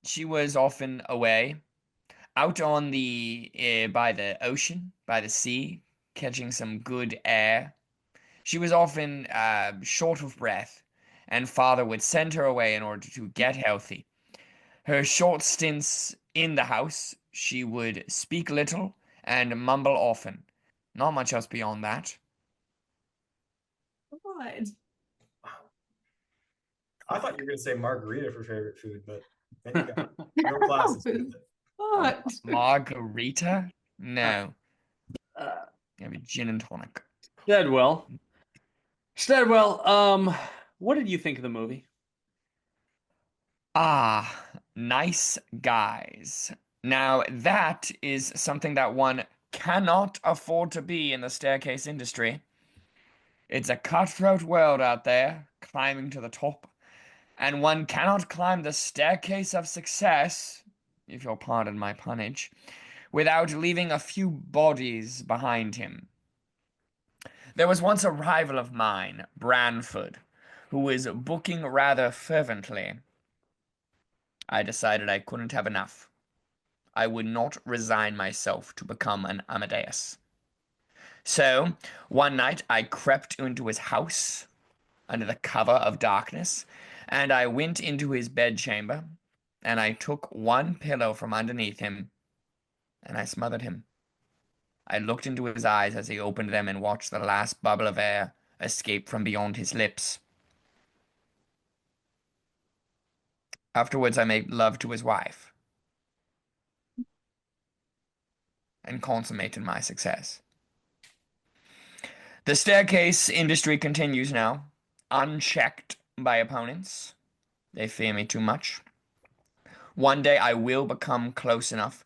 She was often away, out on by the ocean, by the sea, catching some good air. She was often short of breath, and father would send her away in order to get healthy. Her short stints in the house, she would speak little and mumble often. Not much else beyond that. God. I thought you were gonna say margarita for favorite food, but then you got real classes with it. A What? margarita? No. Uh, Maybe gin and tonic. Steadwell. Steadwell, what did you think of the movie? Ah, nice guys. Now, that is something that one cannot afford to be in the staircase industry. It's a cutthroat world out there, climbing to the top, and one cannot climb the staircase of success, if you'll pardon my punnage, without leaving a few bodies behind him. There was once a rival of mine, Branford, who was booking rather fervently. I decided I couldn't have enough. I would not resign myself to become an Amadeus. So, one night I crept into his house under the cover of darkness, and I went into his bedchamber, and I took one pillow from underneath him, and I smothered him. I looked into his eyes as he opened them and watched the last bubble of air escape from beyond his lips. Afterwards, I made love to his wife and consummated my success. The staircase industry continues now, unchecked by opponents. They fear me too much. One day I will become close enough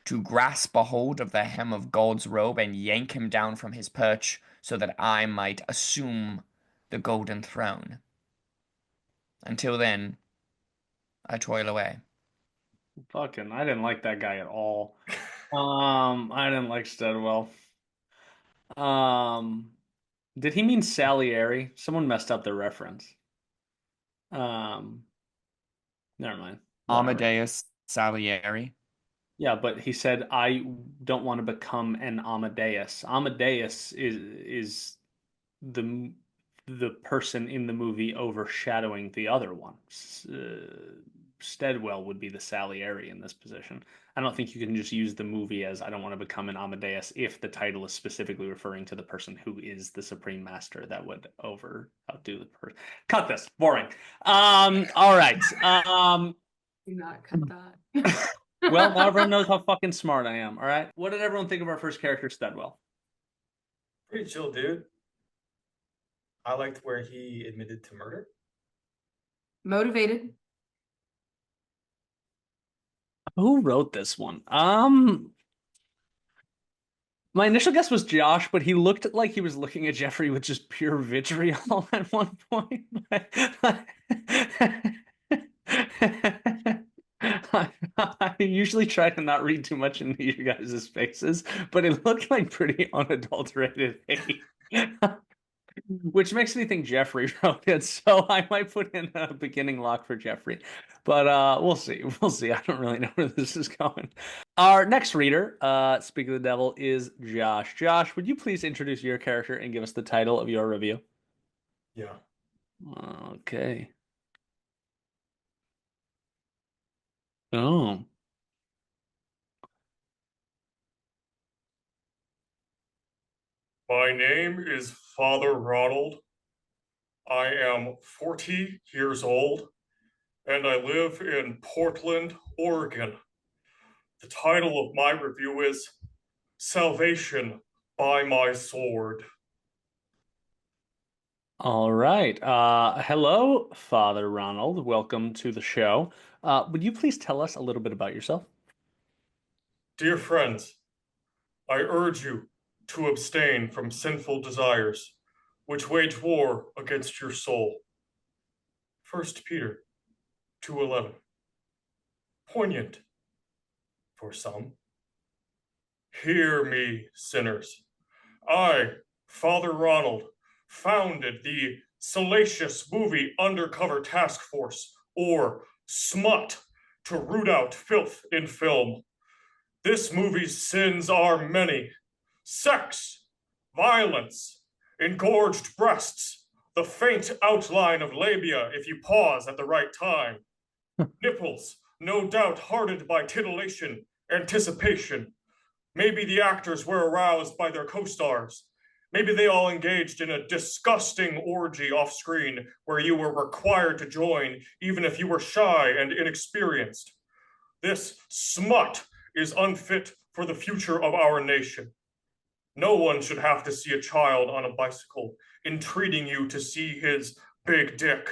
to grasp a hold of the hem of God's robe and yank him down from his perch so that I might assume the golden throne. Until then, I toil away. Fucking, I didn't like that guy at all. I didn't like Steadwell. Um, did he mean Salieri? Someone messed up the reference. Um, Never mind. Whatever. Amadeus Salieri. Yeah, but he said I don't want to become an Amadeus. Amadeus is the the person in the movie overshadowing the other one. Steadwell would be the Salieri in this position. I don't think you can just use the movie as I don't want to become an Amadeus if the title is specifically referring to the person who is the supreme master that would outdo the person. Cut this. Boring. All right. Do not cut that. Well, now everyone knows how fucking smart I am. All right. What did everyone think of our first character, Steadwell? Pretty chill, dude. I liked where he admitted to murder. Motivated. Who wrote this one? My initial guess was Josh, but he looked like he was looking at Jeffrey with just pure vitriol at one point. I usually try to not read too much into you guys' faces, but it looked like pretty unadulterated hate. Which makes me think Jeffrey wrote it, so I might put in a beginning lock for Jeffrey. But we'll see. We'll see. I don't really know where this is going. Our next reader, speak of the devil, is Josh. Josh, would you please introduce your character and give us the title of your review? Yeah. Okay. Oh. My name is Father Ronald. I am 40 years old and I live in Portland, Oregon. The title of my review is Salvation by My Sword. All right. Hello, Father Ronald. Welcome to the show. Would you please tell us a little bit about yourself? Dear friends, I urge you to abstain from sinful desires, which wage war against your soul. First Peter to 11. Poignant for some. Hear me, sinners. I, Father Ronald, founded the salacious movie Undercover Task Force, or SMUT, to root out filth in film. This movie's sins are many: sex, violence, engorged breasts, the faint outline of labia if you pause at the right time, nipples, no doubt hardened by titillation, anticipation. Maybe the actors were aroused by their co stars. Maybe they all engaged in a disgusting orgy off screen where you were required to join even if you were shy and inexperienced. This smut is unfit for the future of our nation. No one should have to see a child on a bicycle entreating you to see his big dick.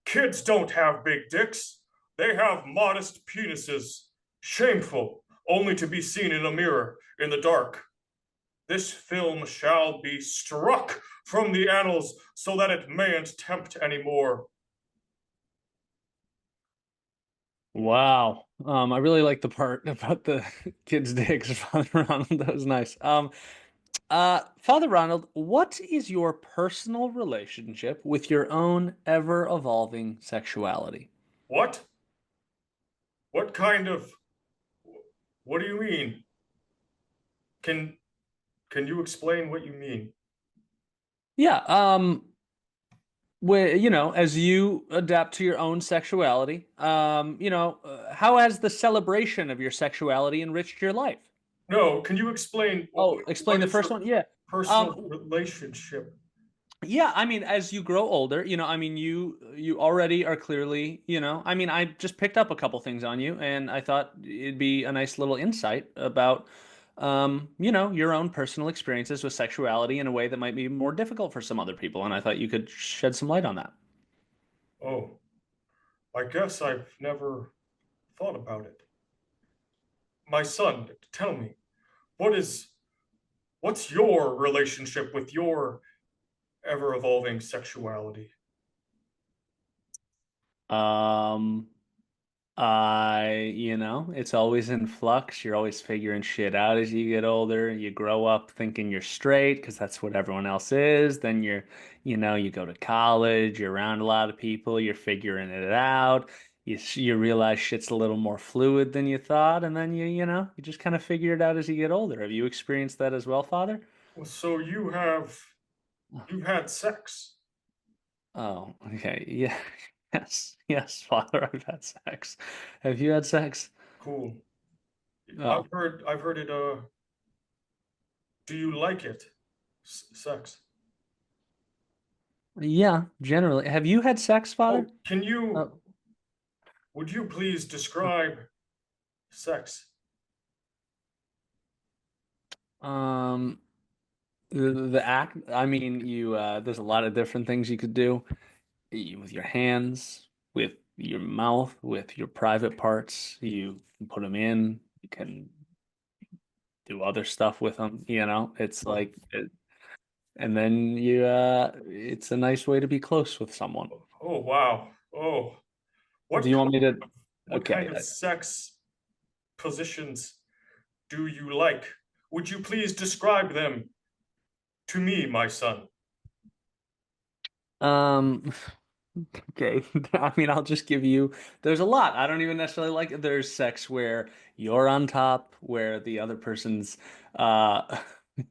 Kids don't have big dicks. They have modest penises. Shameful, only to be seen in a mirror in the dark. This film shall be struck from the annals so that it mayn't tempt any more. Wow. I really like the part about the kids' dicks, Father Ronald. That was nice. Father Ronald, what is your personal relationship with your own ever-evolving sexuality? What? What kind of. What do you mean? Can can you explain what you mean? Yeah, where, as you adapt to your own sexuality, how has the celebration of your sexuality enriched your life? No, can you explain Oh, explain what the is first your one? Yeah. personal Um, relationship? yeah, I mean, as you grow older, you already are clearly, I mean, I just picked up a couple things on you, and I thought it'd be a nice little insight about, your own personal experiences with sexuality in a way that might be more difficult for some other people, and I thought you could shed some light on that. Oh, I guess I've never thought about it. My son, tell me, what is what's your relationship with your ever evolving sexuality? Um, it's always in flux. You're always figuring shit out as you get older. You grow up thinking you're straight because that's what everyone else is. Then you go to college, you're around a lot of people, you're figuring it out. You realize shit's a little more fluid than you thought, and then you just kind of figure it out as you get older. Have you experienced that as well, Father? Well, so you've had sex. Oh, okay. Yeah. Yes. Yes, Father, I've had sex. Have you had sex? Cool. Oh. I've heard it do you like it? Sex. Yeah, generally. Have you had sex, Father? Oh, can you Oh, would you please describe sex? um, the act, I mean, there's a lot of different things you could do with your hands, with your mouth, with your private parts. You can put them in, you can do other stuff with them, It's Oh, like, and then it's a nice way to be close with someone. oh wow. Oh, Do what you want kind me to? what kind Okay. of sex positions do you like? Would you please describe them to me, my son? Um, Okay. I mean, I'll just give you, there's a lot. I don't even necessarily like it. There's sex where you're on top, where the other person's, are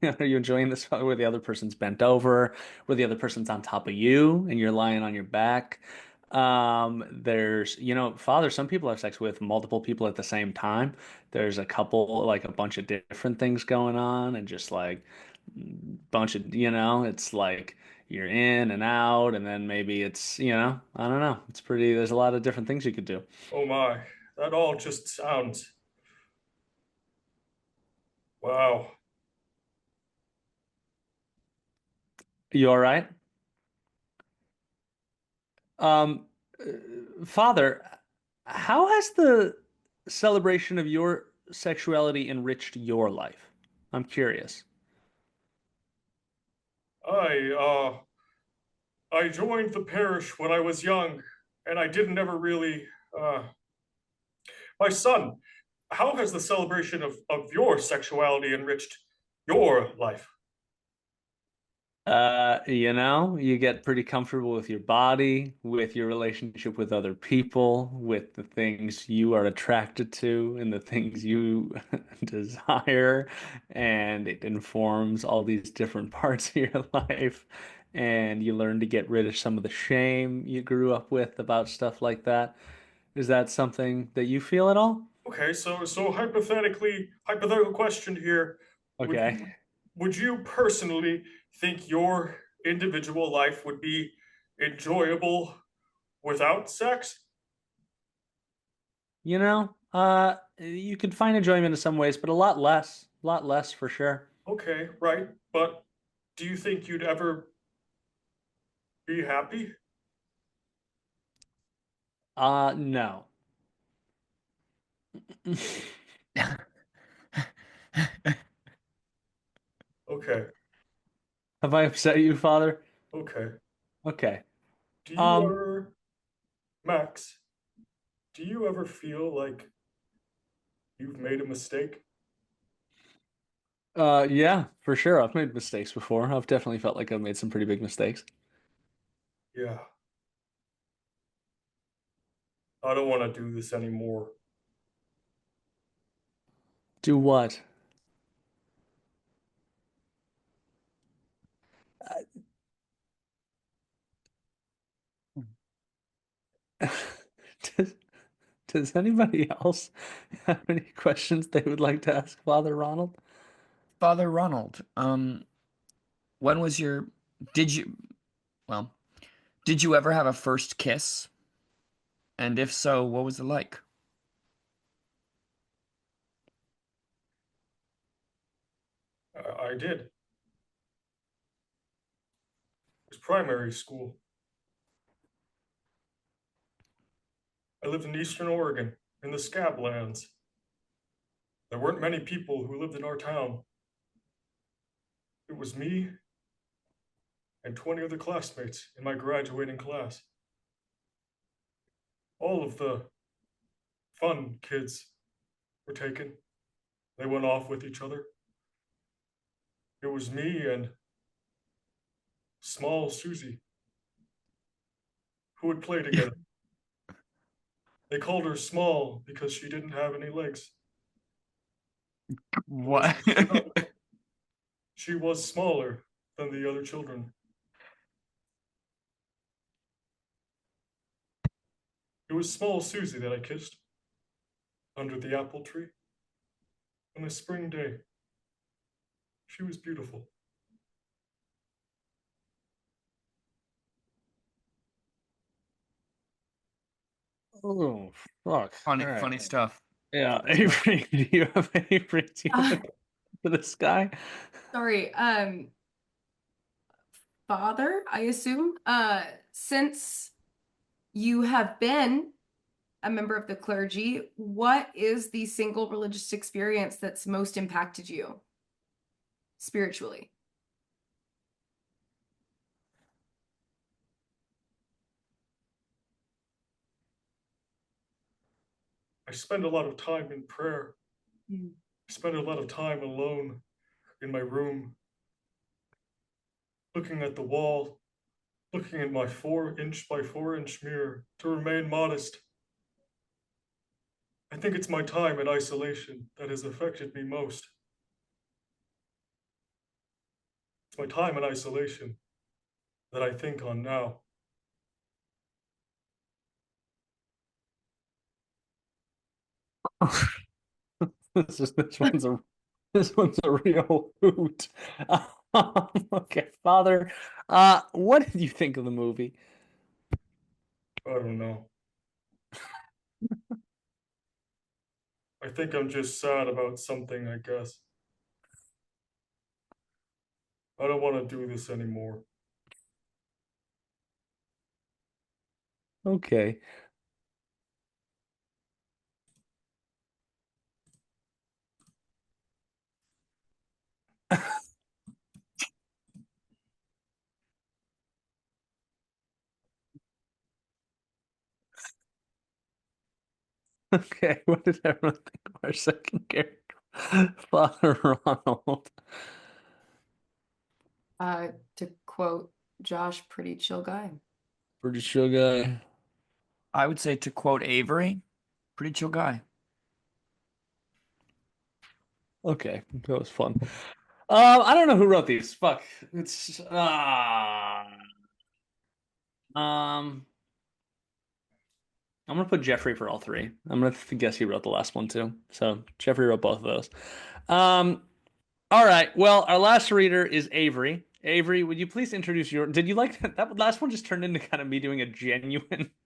you enjoying this? Where the other person's bent over, where the other person's on top of you and you're lying on your back. There's, Father, some people have sex with multiple people at the same time. There's a couple, like a bunch of different things going on and just like bunch of, it's like, you're in and out, and then maybe it's, I don't know. It's pretty, there's a lot of different things you could do. Oh my, that all just sounds wow. You all right? Um, Father, how has the celebration of your sexuality enriched your life? I'm curious. I I joined the parish when I was young. and I didn't ever really. My son, how has the celebration of your sexuality enriched your life? You get pretty comfortable with your body, with your relationship with other people, with the things you are attracted to and the things you desire, and it informs all these different parts of your life. And you learn to get rid of some of the shame you grew up with about stuff like that. Is that something that you feel at all? Okay, so hypothetical question here. Would Okay. you would you personally think your individual life would be enjoyable without sex? You could find enjoyment in some ways, but a lot less for sure. Okay, right. But do you think you'd ever be happy? No. Okay, Have I upset you, Father? okay. Okay. Do you Um, ever, Max, do you ever feel like you've made a mistake? yeah, for sure. I've made mistakes before. I've definitely felt like I've made some pretty big mistakes. Yeah, I don't want to do this anymore. Do what? Does, does anybody else have any questions they would like to ask Father Ronald? Father Ronald, when was did you, well, did you ever have a first kiss? And if so, what was it like? I did. It was primary school. I lived in Eastern Oregon, in the Scablands. There weren't many people who lived in our town. It was me and 20 other classmates in my graduating class. All of the fun kids were taken. They went off with each other. It was me and small Susie who would play together. They called her small because she didn't have any legs. And as What? it turned out, she was smaller than the other children. It was small Susie that I kissed under the apple tree on a spring day. She was beautiful. Oh, fuck. All Funny, right. funny stuff. Yeah, Avery, do you have Uh, a for this guy? sorry. Father, I assume. Since you have been a member of the clergy, what is the single religious experience that's most impacted you spiritually? I spend a lot of time in prayer. Mm. I spend a lot of time alone in my room, looking at the wall, looking at my 4 inch by 4 inch mirror to remain modest. I think it's my time in isolation that has affected me most. It's my time in isolation that I think on now. This this one's a real hoot. Okay, Father, what did you think of the movie? I don't know. I think I'm just sad about something, I guess. I don't want to do this anymore. Okay. Okay, what did everyone think of our second character? Father Ronald. To quote Josh, pretty chill guy. Pretty chill guy. I would say, to quote Avery, pretty chill guy. Okay, that was fun. I don't know who wrote these. Fuck. It's I'm gonna put Jeffrey for all three. I'm gonna guess he wrote the last one too. So Jeffrey wrote both of those. Um, all right. Well, our last reader is Avery. Avery, would you please introduce your? Did you like that? That last one just turned into kind of me doing a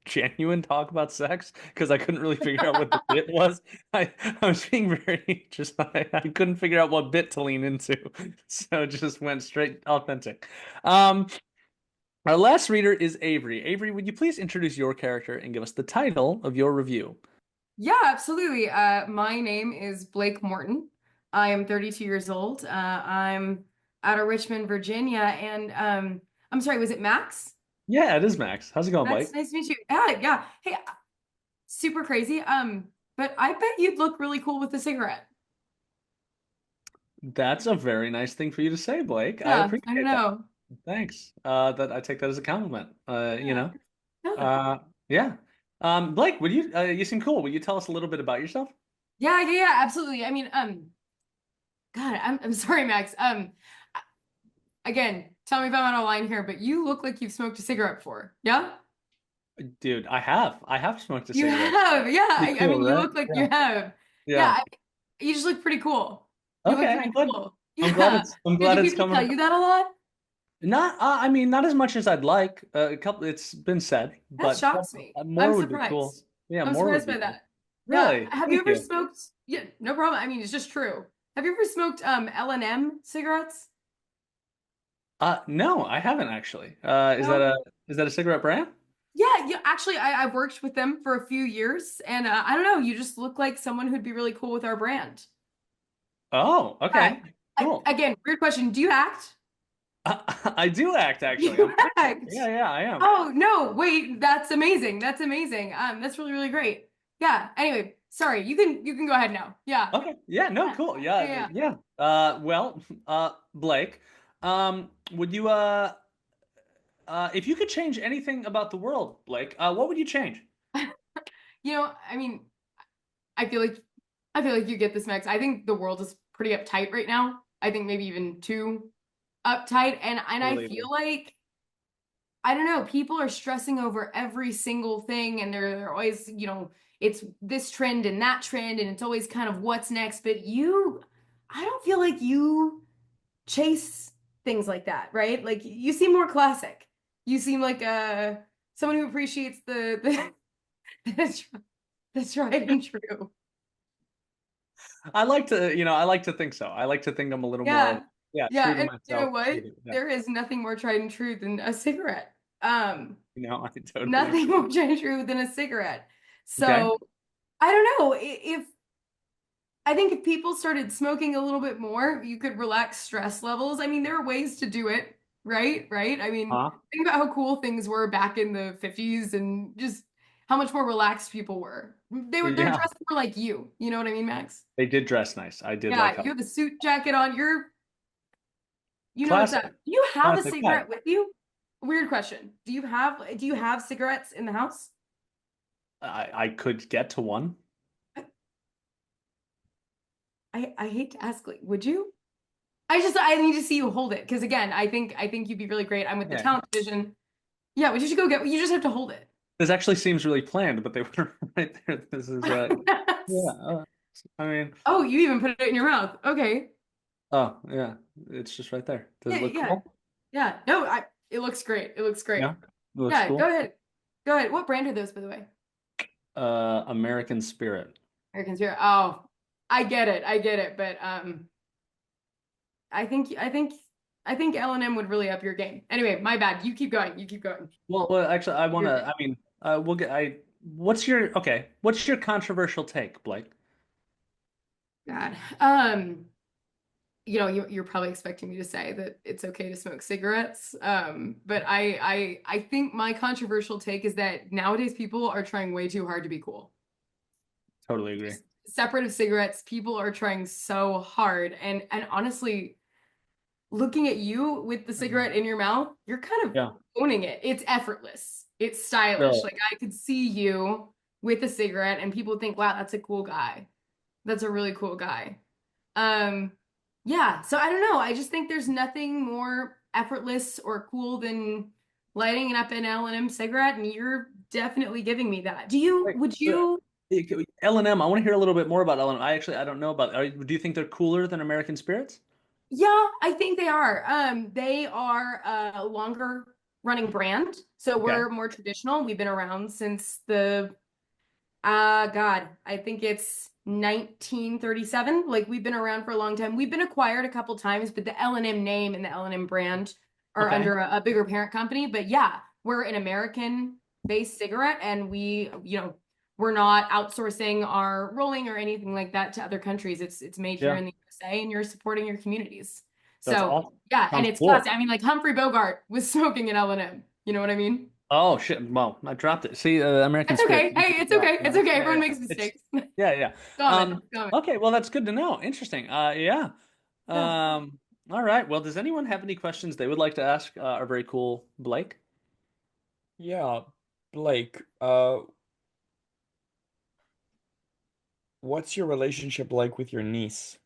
genuine talk about sex because I couldn't really figure out what the bit was. I was being very just I couldn't figure out what bit to lean into, so it just went straight authentic. Um, our last reader is Avery. Avery, would you please introduce your character and give us the title of your review? Yeah, absolutely. My name is Blake Morton. I am 32 years old. I'm out of Richmond, Virginia, and I'm sorry, was it Max? Yeah, it is Max. How's it going, That's Blake? nice to meet you. Yeah, yeah. Hey, super crazy. But I bet you'd look really cool with a cigarette. That's a very nice thing for you to say, Blake. I Yeah, I don't appreciate that. know. Thanks. That I take that as a compliment. Yeah, yeah, Uh, yeah. Blake, would you? You seem cool. Would you tell us a little bit about yourself? yeah, absolutely. I mean, God, I'm sorry, Max. Again, tell me if I'm out of line here, but you look like you've smoked a cigarette before. Yeah? Dude, I have. I have smoked a You cigarette. have, yeah. Pretty I cool, mean, you right? look like Yeah. you have. Yeah. Yeah, you just look pretty cool. You look Okay, pretty I'm glad. cool. I'm glad Yeah. I'm Yeah, glad do it's people coming. tell you that a lot? Not, I mean, not as much as I'd like. A couple, it's been said, That but shocks me. I'm more would be cool. surprised. Yeah, I'm more would surprised be by cool. that. Yeah. Really? Have you Thank ever you. smoked? Yeah, no problem. I mean, it's just true. Have you ever smoked L&M cigarettes? No, I haven't actually. No. Is that a cigarette brand? Yeah, yeah. Actually, I've worked with them for a few years, and I don't know. You just look like someone who'd be really cool with our brand. Oh, Yeah. okay. Cool. Again, weird question. Do you act? I do act actually. You I'm an actor. act. Yeah, I am. Oh no, wait, that's amazing. That's amazing. That's really, really great. Yeah. Anyway, sorry. You can go ahead now. Yeah. Okay. Yeah, no, Yeah. cool. Yeah. Yeah, Yeah. yeah. Well, Blake, would you if you could change anything about the world, Blake, what would you change? I mean, I feel like I feel like you get this, Max. I think the world is pretty uptight right now. I think maybe even too uptight. And I Totally. feel like I don't know, people are stressing over every single thing and they're always, it's this trend and that trend and it's always kind of what's next. But I don't feel like you chase things like that, right? Like you seem more classic. You seem like someone who appreciates the the tried and true. I like to think so. I like to think I'm a little more, Yeah. yeah, Yeah. true to And you know myself. what? Yeah. There is nothing more tried and true than a cigarette. Um, I totally Nothing agree. more tried and true than a cigarette. Okay. So I don't know if I think if people started smoking a little bit more, you could relax stress levels. I mean, there are ways to do it, right? Right? I mean, Huh? think about how cool things were back in the 50s and just how much more relaxed people were. They're Yeah. dressed more like you. You know what I mean, Max? They did dress nice. I did like Yeah, how you have a suit jacket on. You know what's up. classic, Do you have a classic guy. cigarette with you? Weird question. Do you have cigarettes in the house? I could get to one. I hate to ask, like, would you? I need to see you hold it because again, I think you'd be really great. I'm with the Yeah. talent division. Yeah, we should go get. You just have to hold it. This actually seems really planned, but they were right there. This is yeah. I mean, Oh, you even put it in your mouth. Okay. oh yeah, it's just right there. Does Yeah, it look yeah, cool? yeah. No, it looks great. It looks great. Yeah, it looks Yeah, cool. go ahead. Go ahead. What brand are those, by the way? American Spirit. American Spirit. Oh, I get it. I get it. But I think L&M would really up your game. Anyway, my bad. You keep going. You keep going. Well, actually, I want You're to. good. I mean, we'll get. What's your okay? What's your controversial take, Blake? God. You're probably expecting me to say that it's okay to smoke cigarettes. But I think my controversial take is that nowadays people are trying way too hard to be cool. Totally agree. Separate of cigarettes, people are trying so hard. And honestly, looking at you with the cigarette in your mouth, you're kind of Yeah. owning it. It's effortless. It's stylish. Really? Like I could see you with a cigarette and people think, wow, that's a cool guy. That's a really cool guy. Yeah, so I don't know. I just think there's nothing more effortless or cool than lighting up an L&M cigarette, and you're definitely giving me that. Would you? L&M, I want to hear a little bit more about L&M. I don't know about. Do you think they're cooler than American Spirits? Yeah, I think they are. They are a longer running brand, so Okay. we're more traditional. We've been around since the God, I think it's 1937. Like we've been around for a long time. We've been acquired a couple times, but the L&M name and the L&M brand are Okay. under a bigger parent company. But yeah, we're an American-based cigarette, and we're not outsourcing our rolling or anything like that to other countries. It's made here Yeah. in the USA, and you're supporting your communities. That's So awesome. yeah, and Sounds it's cool. classic. I mean, like Humphrey Bogart was smoking an L&M. You know what I mean? Oh shit! Well, I dropped it. See, American It's okay. Spirit. Hey, it's okay. It's okay. Everyone makes It's mistakes. yeah. Comment. Okay, well that's good to know. Interesting. Yeah. Yeah. All right. Well, does anyone have any questions they would like to ask our very cool Blake? Yeah, Blake, what's your relationship like with your niece?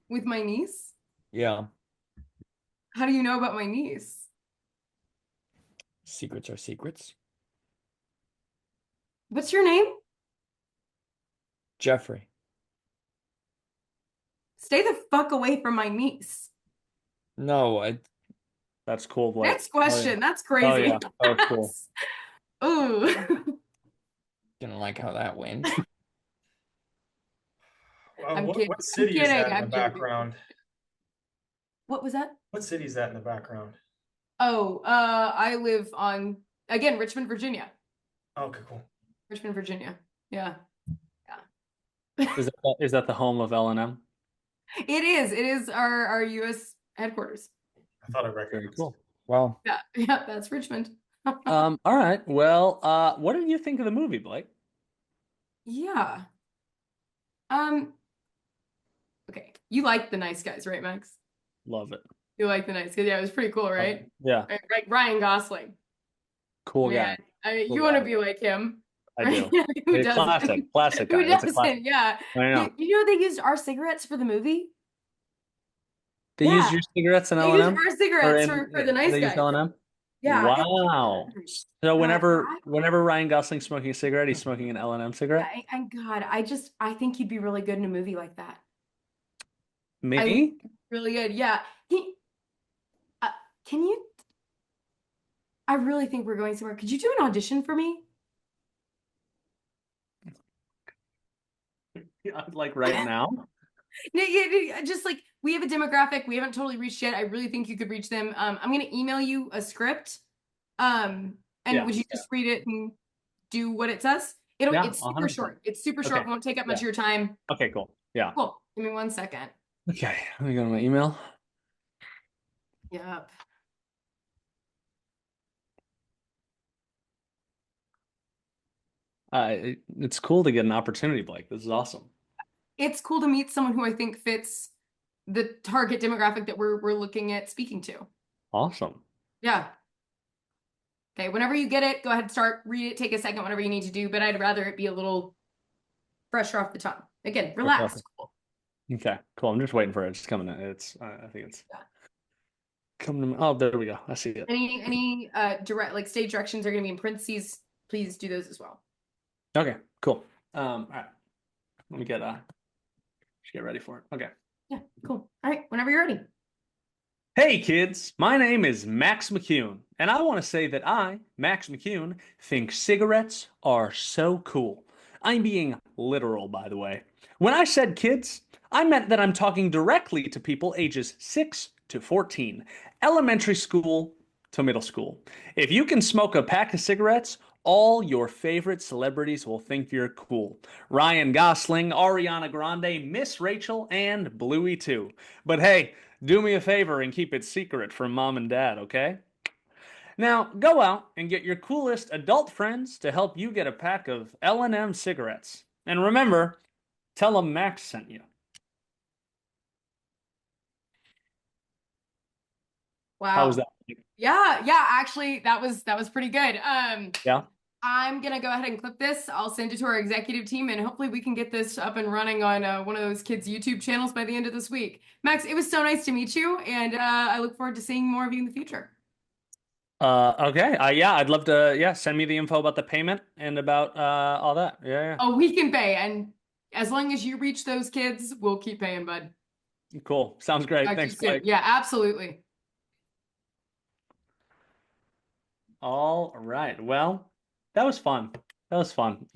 With my niece? Yeah, How do you know about my niece? secrets are secrets. What's your name? Jeffrey. Stay the fuck away from my niece. No, That's cool, Blake. Next question. That's Oh crazy. yeah. Oh cool. Ooh. didn't like how that went. I'm What kidding. city I'm is that kidding. in the I'm kidding. background? What was that? What city is that in the background? Oh, I live on, again, Richmond, Virginia. Okay, cool. Richmond, Virginia. Yeah. Is that the home of L&M? It is. It is our US headquarters. I thought I Very recognized. cool. Well, Yeah. Yeah, that's Richmond. All right. Well, what did you think of the movie, Blake? Yeah. Um, okay. You like The Nice Guys, right, Max? Love it. You like The Nice Guys. Yeah, it was pretty cool, right? Yeah. Right, Ryan Gosling. Cool Man, guy. you want to be like him. I right? do. Who It's doesn't? classic Who guy. It's a classic. doesn't? Yeah. I know. You know they used our cigarettes for the movie? They Yeah. used your cigarettes in They used L&M? our cigarettes for The Nice They used Guys. L&M? Yeah. Wow. So whenever I- Ryan Gosling's smoking a cigarette, he's smoking an L&M cigarette? and God, I think you'd be really good in a movie like that. Me? Really good. Yeah. Can you? I really think we're going somewhere. Could you do an audition for me? Like right now? No, yeah, just like we have a demographic we haven't totally reached yet. I really think you could reach them. I'm gonna email you a script. And Yeah, would you just read it and do what it says? It's super 100%. short. It's super short. Okay. Won't take up much of your time. Okay, cool. Yeah. Cool. Give me 1 second. Okay, let me go to my email. Yep. It's cool to get an opportunity, Blake. This is awesome. It's cool to meet someone who I think fits the target demographic that we're looking at speaking to. Awesome. Yeah. Okay, whenever you get it, go ahead and start, read it, take a second, whatever you need to do, but I'd rather it be a little fresher off the tongue. Again, relax. Cool. Okay, cool. I'm just waiting for it. It's coming in. I think it's coming to. Oh, there we go. I see it. Any direct like stage directions are going to be in parentheses. Please do those as well. Okay, cool. All right. Let me just get ready for it. Okay. Yeah, cool. All right, whenever you're ready. Hey kids, my name is Max McCune, and I want to say that I, Max McCune, think cigarettes are so cool. I'm being literal, by the way. When I said kids, I meant that I'm talking directly to people ages 6 to 14, elementary school to middle school. If you can smoke a pack of cigarettes, all your favorite celebrities will think you're cool. Ryan Gosling, Ariana Grande, Miss Rachel, and Bluey too. But hey, do me a favor and keep it secret from mom and dad, okay? Now, go out and get your coolest adult friends to help you get a pack of L&M cigarettes. And remember, tell them Max sent you. How was Wow. that? Yeah, actually that was pretty good. Yeah. I'm gonna go ahead and clip this. I'll send it to our executive team, and hopefully we can get this up and running on one of those kids' YouTube channels by the end of this week. Max, it was so nice to meet you, and I look forward to seeing more of you in the future. Okay. Yeah, I'd love to. Yeah, send me the info about the payment and about all that. Yeah, Oh, we can pay, and as long as you reach those kids, we'll keep paying, bud. yeah. Cool. Sounds great. Talk to you Thanks, soon. Blake. Yeah, absolutely. All right. Well, that was fun. That was fun.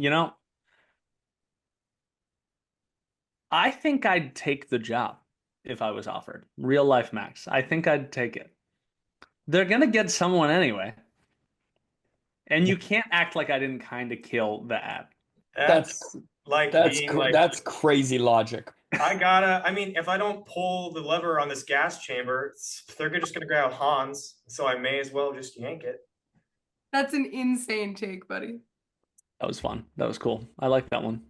I think I'd take the job if I was offered. Real life Max. I think I'd take it. They're gonna get someone anyway. And you can't act like I didn't kind of kill the ad. That's like being like, that's crazy logic. I mean, if I don't pull the lever on this gas chamber, they're just gonna grab Hans, so I may as well just yank it. That's an insane take, buddy. That was fun. That was cool. I like that one.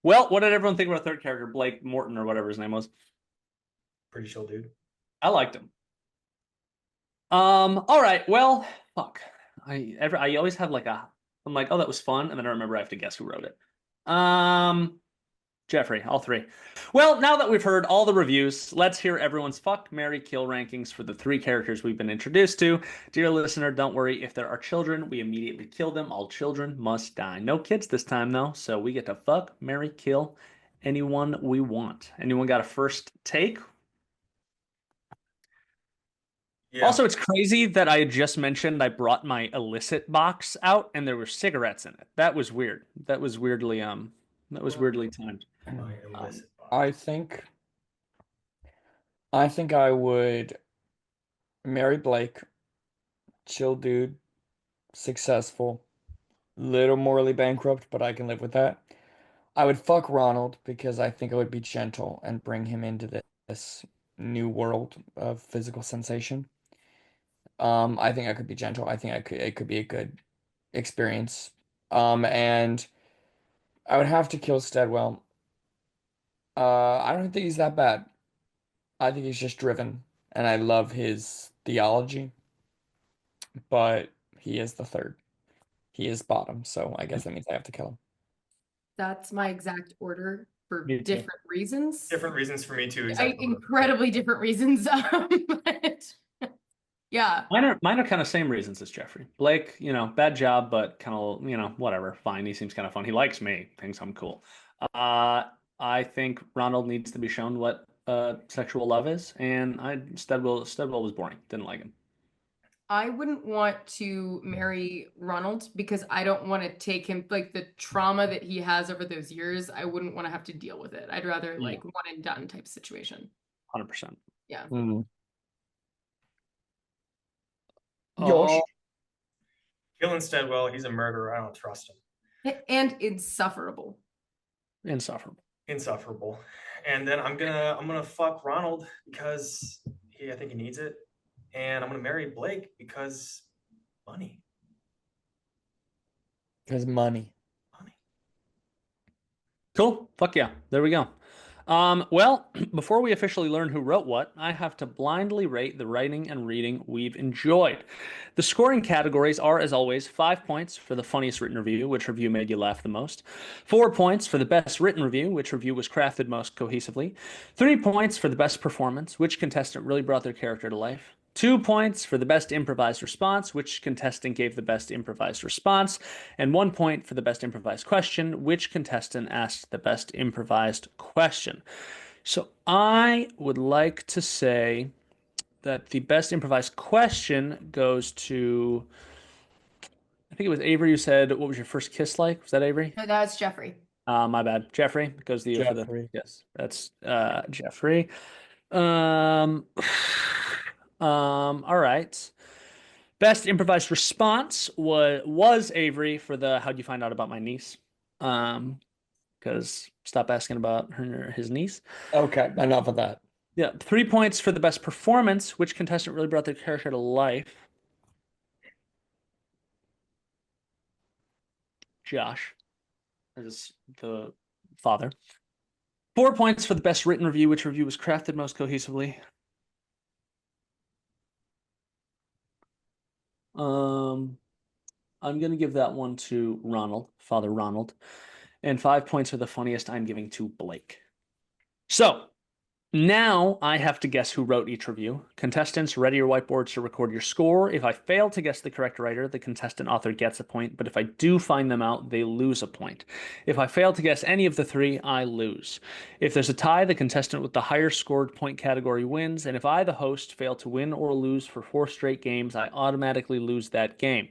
Well, what did everyone think of our third character, Blake Morton or whatever his name was? Pretty chill, dude. I liked him. All right. Well, fuck. I always have I'm like, oh, that was fun, and then I remember I have to guess who wrote it. Jeffrey, all three. Well, now that we've heard all the reviews, let's hear everyone's fuck, marry, kill rankings for the three characters we've been introduced to. Dear listener, don't worry. If there are children, we immediately kill them. All children must die. No kids this time, though, so we get to fuck, marry, kill anyone we want. Anyone got a first take? Yeah. Also, it's crazy that I had just mentioned I brought my illicit box out and there were cigarettes in it. That was weird. That was weirdly timed. My illicit box. I think I would marry Blake, chill dude, successful, little morally bankrupt, but I can live with that. I would fuck Ronald because I think I would be gentle and bring him into this new world of physical sensation. I think I could be gentle. I think it could be a good experience. And I would have to kill Steadwell. I don't think he's that bad. I think he's just driven, and I love his theology, but he is the third. He is bottom, so I guess that means I have to kill him. That's my exact order for Me too. different reasons. Different reasons for me too. Exactly. Incredibly different reasons. But yeah. Mine are kind of same reasons as Jeffrey. Blake, bad job, but kind of, whatever. Fine. He seems kind of fun. He likes me. Thinks I'm cool. I think Ronald needs to be shown what sexual love is, and Steadwell was boring. Didn't like him. I wouldn't want to marry Ronald because I don't want to take him, like, the trauma that he has over those years. I wouldn't want to have to deal with it. I'd rather like one and done type situation. 100%. Yeah. Josh. Killing Steadwell, he's a murderer. I don't trust him. And insufferable. Insufferable. And then I'm gonna fuck Ronald because I think he needs it. And I'm gonna marry Blake because money. Because money. Cool. Fuck yeah. There we go. Well, before we officially learn who wrote what, I have to blindly rate the writing and reading we've enjoyed. The scoring categories are, as always, 5 points for the funniest written review, which review made you laugh the most, 4 points for the best written review, which review was crafted most cohesively, 3 points for the best performance, which contestant really brought their character to life, 2 points for the best improvised response, which contestant gave the best improvised response, and 1 point for the best improvised question, which contestant asked the best improvised question. So I would like to say that the best improvised question goes to, I think it was Avery who said, what was your first kiss like? Was that Avery? No, that's Jeffrey. My bad. Jeffrey goes to you for the Jeffrey. yes. That's Jeffrey. All right. Best improvised response was Avery for the how'd you find out about my niece? Because stop asking about his niece. Okay, enough of that. Yeah, 3 points for the best performance, which contestant really brought their character to life? Josh. is the father. 4 points for the best written review. Which review was crafted most cohesively? I'm gonna give that one to Ronald, Father Ronald. And 5 points for the funniest I'm giving to Blake. So now I have to guess who wrote each review. Contestants, ready your whiteboards to record your score. If I fail to guess the correct writer, the contestant author gets a point, but if I do find them out, they lose a point. If I fail to guess any of the three, I lose. If there's a tie, the contestant with the higher scored point category wins, and if I, the host, fail to win or lose for 4 straight games, I automatically lose that game.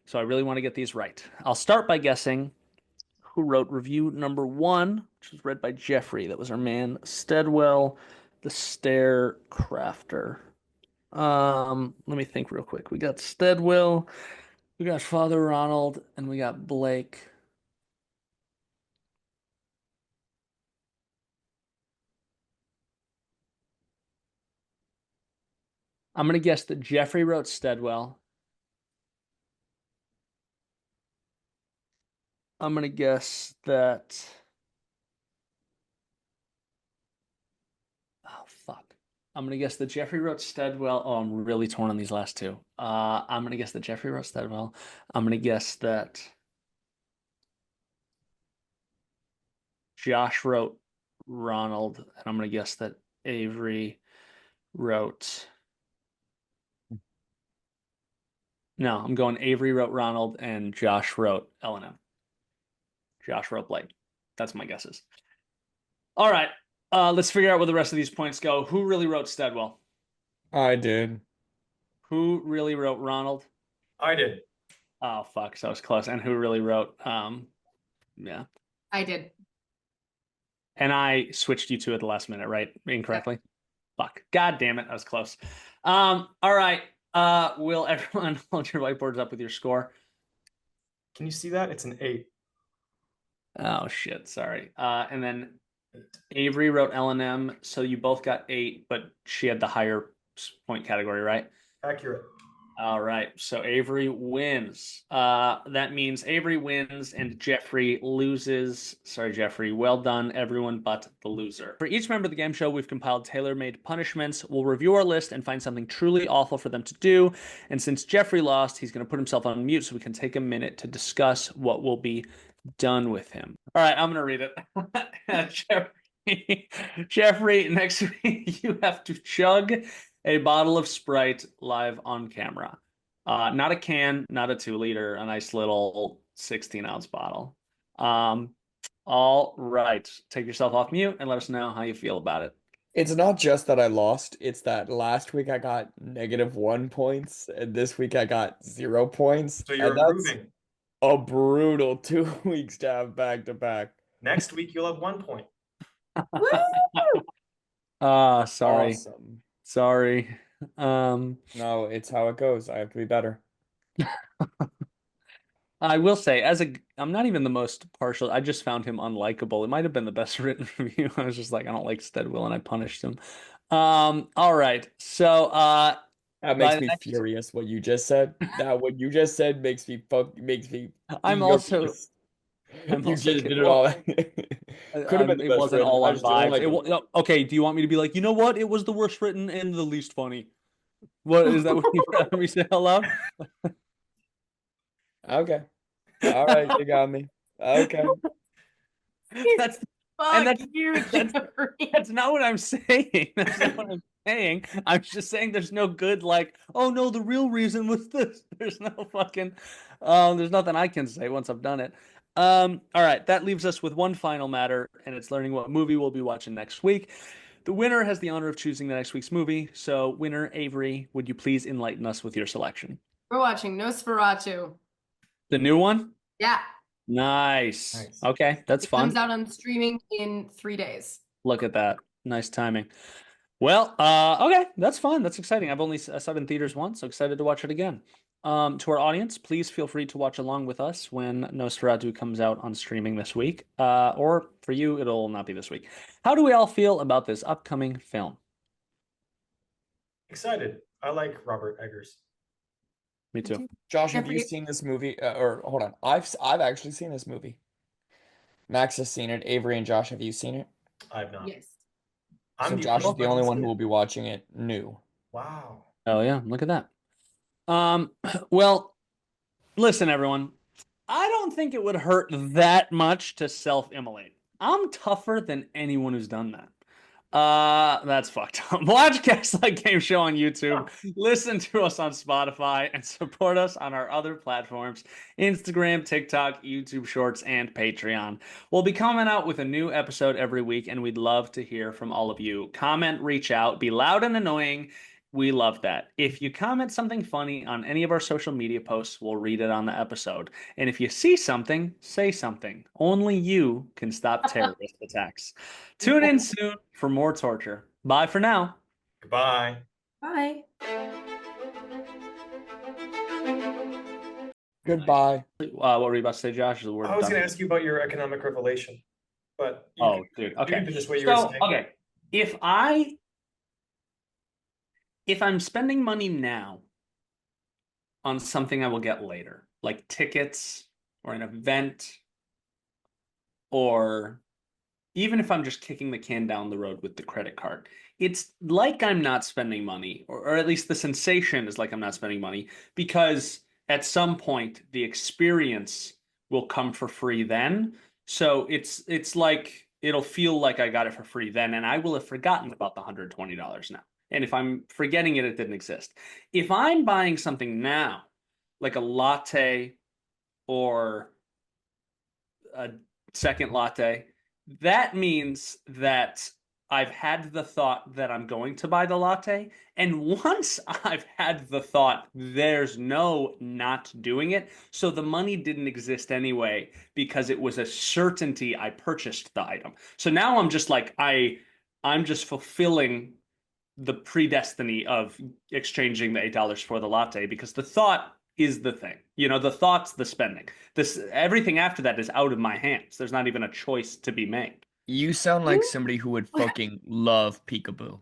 So I really want to get these right. I'll start by guessing who wrote review number 1, which was read by Jeffrey. That was our man Steadwell, the Stair Crafter. Let me think real quick. We got Steadwell, we got Father Ronald, and we got Blake. I'm gonna guess that Jeffrey wrote Steadwell. I'm gonna guess that. Oh fuck. I'm gonna guess that Jeffrey wrote Steadwell. Oh, I'm really torn on these last two. I'm gonna guess that Jeffrey wrote Steadwell. I'm gonna guess that Josh wrote Ronald, and I'm gonna guess that Avery wrote. No, I'm going Avery wrote Ronald and Josh wrote L&M. Josh wrote Blake. That's my guesses. All right. Let's figure out where the rest of these points go. Who really wrote Steadwell? I did. Who really wrote Ronald? I did. Oh fuck, so I was close. And who really wrote yeah. I did. And I switched you two at the last minute, right? Incorrectly. Yep. Fuck. God damn it, I was close. All right. Will everyone hold your whiteboards up with your score? Can you see that? It's an 8. Oh shit, sorry. And then Avery wrote L&M, so you both got 8, but she had the higher point category, right? Accurate. All right, so Avery wins. That means Avery wins and Jeffrey loses. Sorry, Jeffrey. Well done, everyone but the loser. For each member of the game show, we've compiled tailor-made punishments. We'll review our list and find something truly awful for them to do. And since Jeffrey lost, he's going to put himself on mute so we can take a minute to discuss what will be done with him. All right, I'm going to read it. Jeffrey, next week you have to chug a bottle of Sprite live on camera. Not a can, not a 2-liter, a nice little 16-ounce bottle. All right. Take yourself off mute and let us know how you feel about it. It's not just that I lost, it's that last week I got -1 points, and this week I got 0 points. So you're improving. A brutal 2 weeks to have back to back. Next week you'll have 1 point. Sorry. Awesome. Sorry. No, it's how it goes. I have to be better. I will say, I'm not even the most partial. I just found him unlikable. It might have been the best written review. I was just like, I don't like Steadwell, and I punished him. All right. So, that makes me furious. What you just said. What you just said makes me I'm also. You just did it all. Could have been the it best wasn't written. all I on just didn't like vibes. Okay, do you want me to be like, you know what? It was the worst written and the least funny. What is that? What you rather me say out loud? Okay. All right, you got me. Okay. That's you, that's not what I'm saying. That's not what I'm saying. I'm just saying there's no good like, oh no, the real reason was this. There's no fucking there's nothing I can say once I've done it. All right, that leaves us with one final matter, and it's learning what movie we'll be watching next week. The winner has the honor of choosing the next week's movie. So, winner Avery, would you please enlighten us with your selection? We're watching Nosferatu. The new one? Yeah. Nice. Okay, that's fun. It comes out on streaming in 3 days. Look at that. Nice timing. Well, okay, that's fun. That's exciting. I've only saw it in theaters once, so excited to watch it again. To our audience, please feel free to watch along with us when Nosferatu comes out on streaming this week. Or for you, it'll not be this week. How do we all feel about this upcoming film? Excited. I like Robert Eggers. Me too. Josh, have you seen this movie? Or hold on, I've actually seen this movie. Max has seen it. Avery and Josh, have you seen it? I've not. Yes. I'm So the Josh is the only one who see will it. be watching it new. Wow. Oh yeah, look at that. Well, listen, everyone. I don't think it would hurt that much to self-immolate. I'm tougher than anyone who's done that. That's fucked up. Watch Gaslight Game Show on YouTube. Listen to us on Spotify and support us on our other platforms: Instagram, TikTok, YouTube Shorts, and Patreon. We'll be coming out with a new episode every week, and we'd love to hear from all of you. Comment, reach out, be loud and annoying. We love that. If you comment something funny on any of our social media posts, we'll read it on the episode. And if you see something, say something. Only you can stop terrorist attacks. Tune in soon for more torture. Bye for now. Goodbye. Bye. Goodbye. What were you about to say, Josh? The word I was going done. to ask you about your economic revelation, but Oh, dude. you Okay. can finish what you were So, saying. okay. If I'm spending money now on something I will get later, like tickets or an event, or even if I'm just kicking the can down the road with the credit card, it's like I'm not spending money, or at least the sensation is like I'm not spending money, because at some point the experience will come for free then. So it's like it'll feel like I got it for free then, and I will have forgotten about the $120 now. And if I'm forgetting it, it didn't exist. If I'm buying something now, like a latte or a second latte, that means that I've had the thought that I'm going to buy the latte. And once I've had the thought, there's no not doing it. So the money didn't exist anyway because it was a certainty I purchased the item. So now I'm just like, I'm just fulfilling the predestiny of exchanging the $8 for the latte because the thought is the thing. The thought's the spending. Everything after that is out of my hands. There's not even a choice to be made. You sound like somebody who would fucking love peekaboo.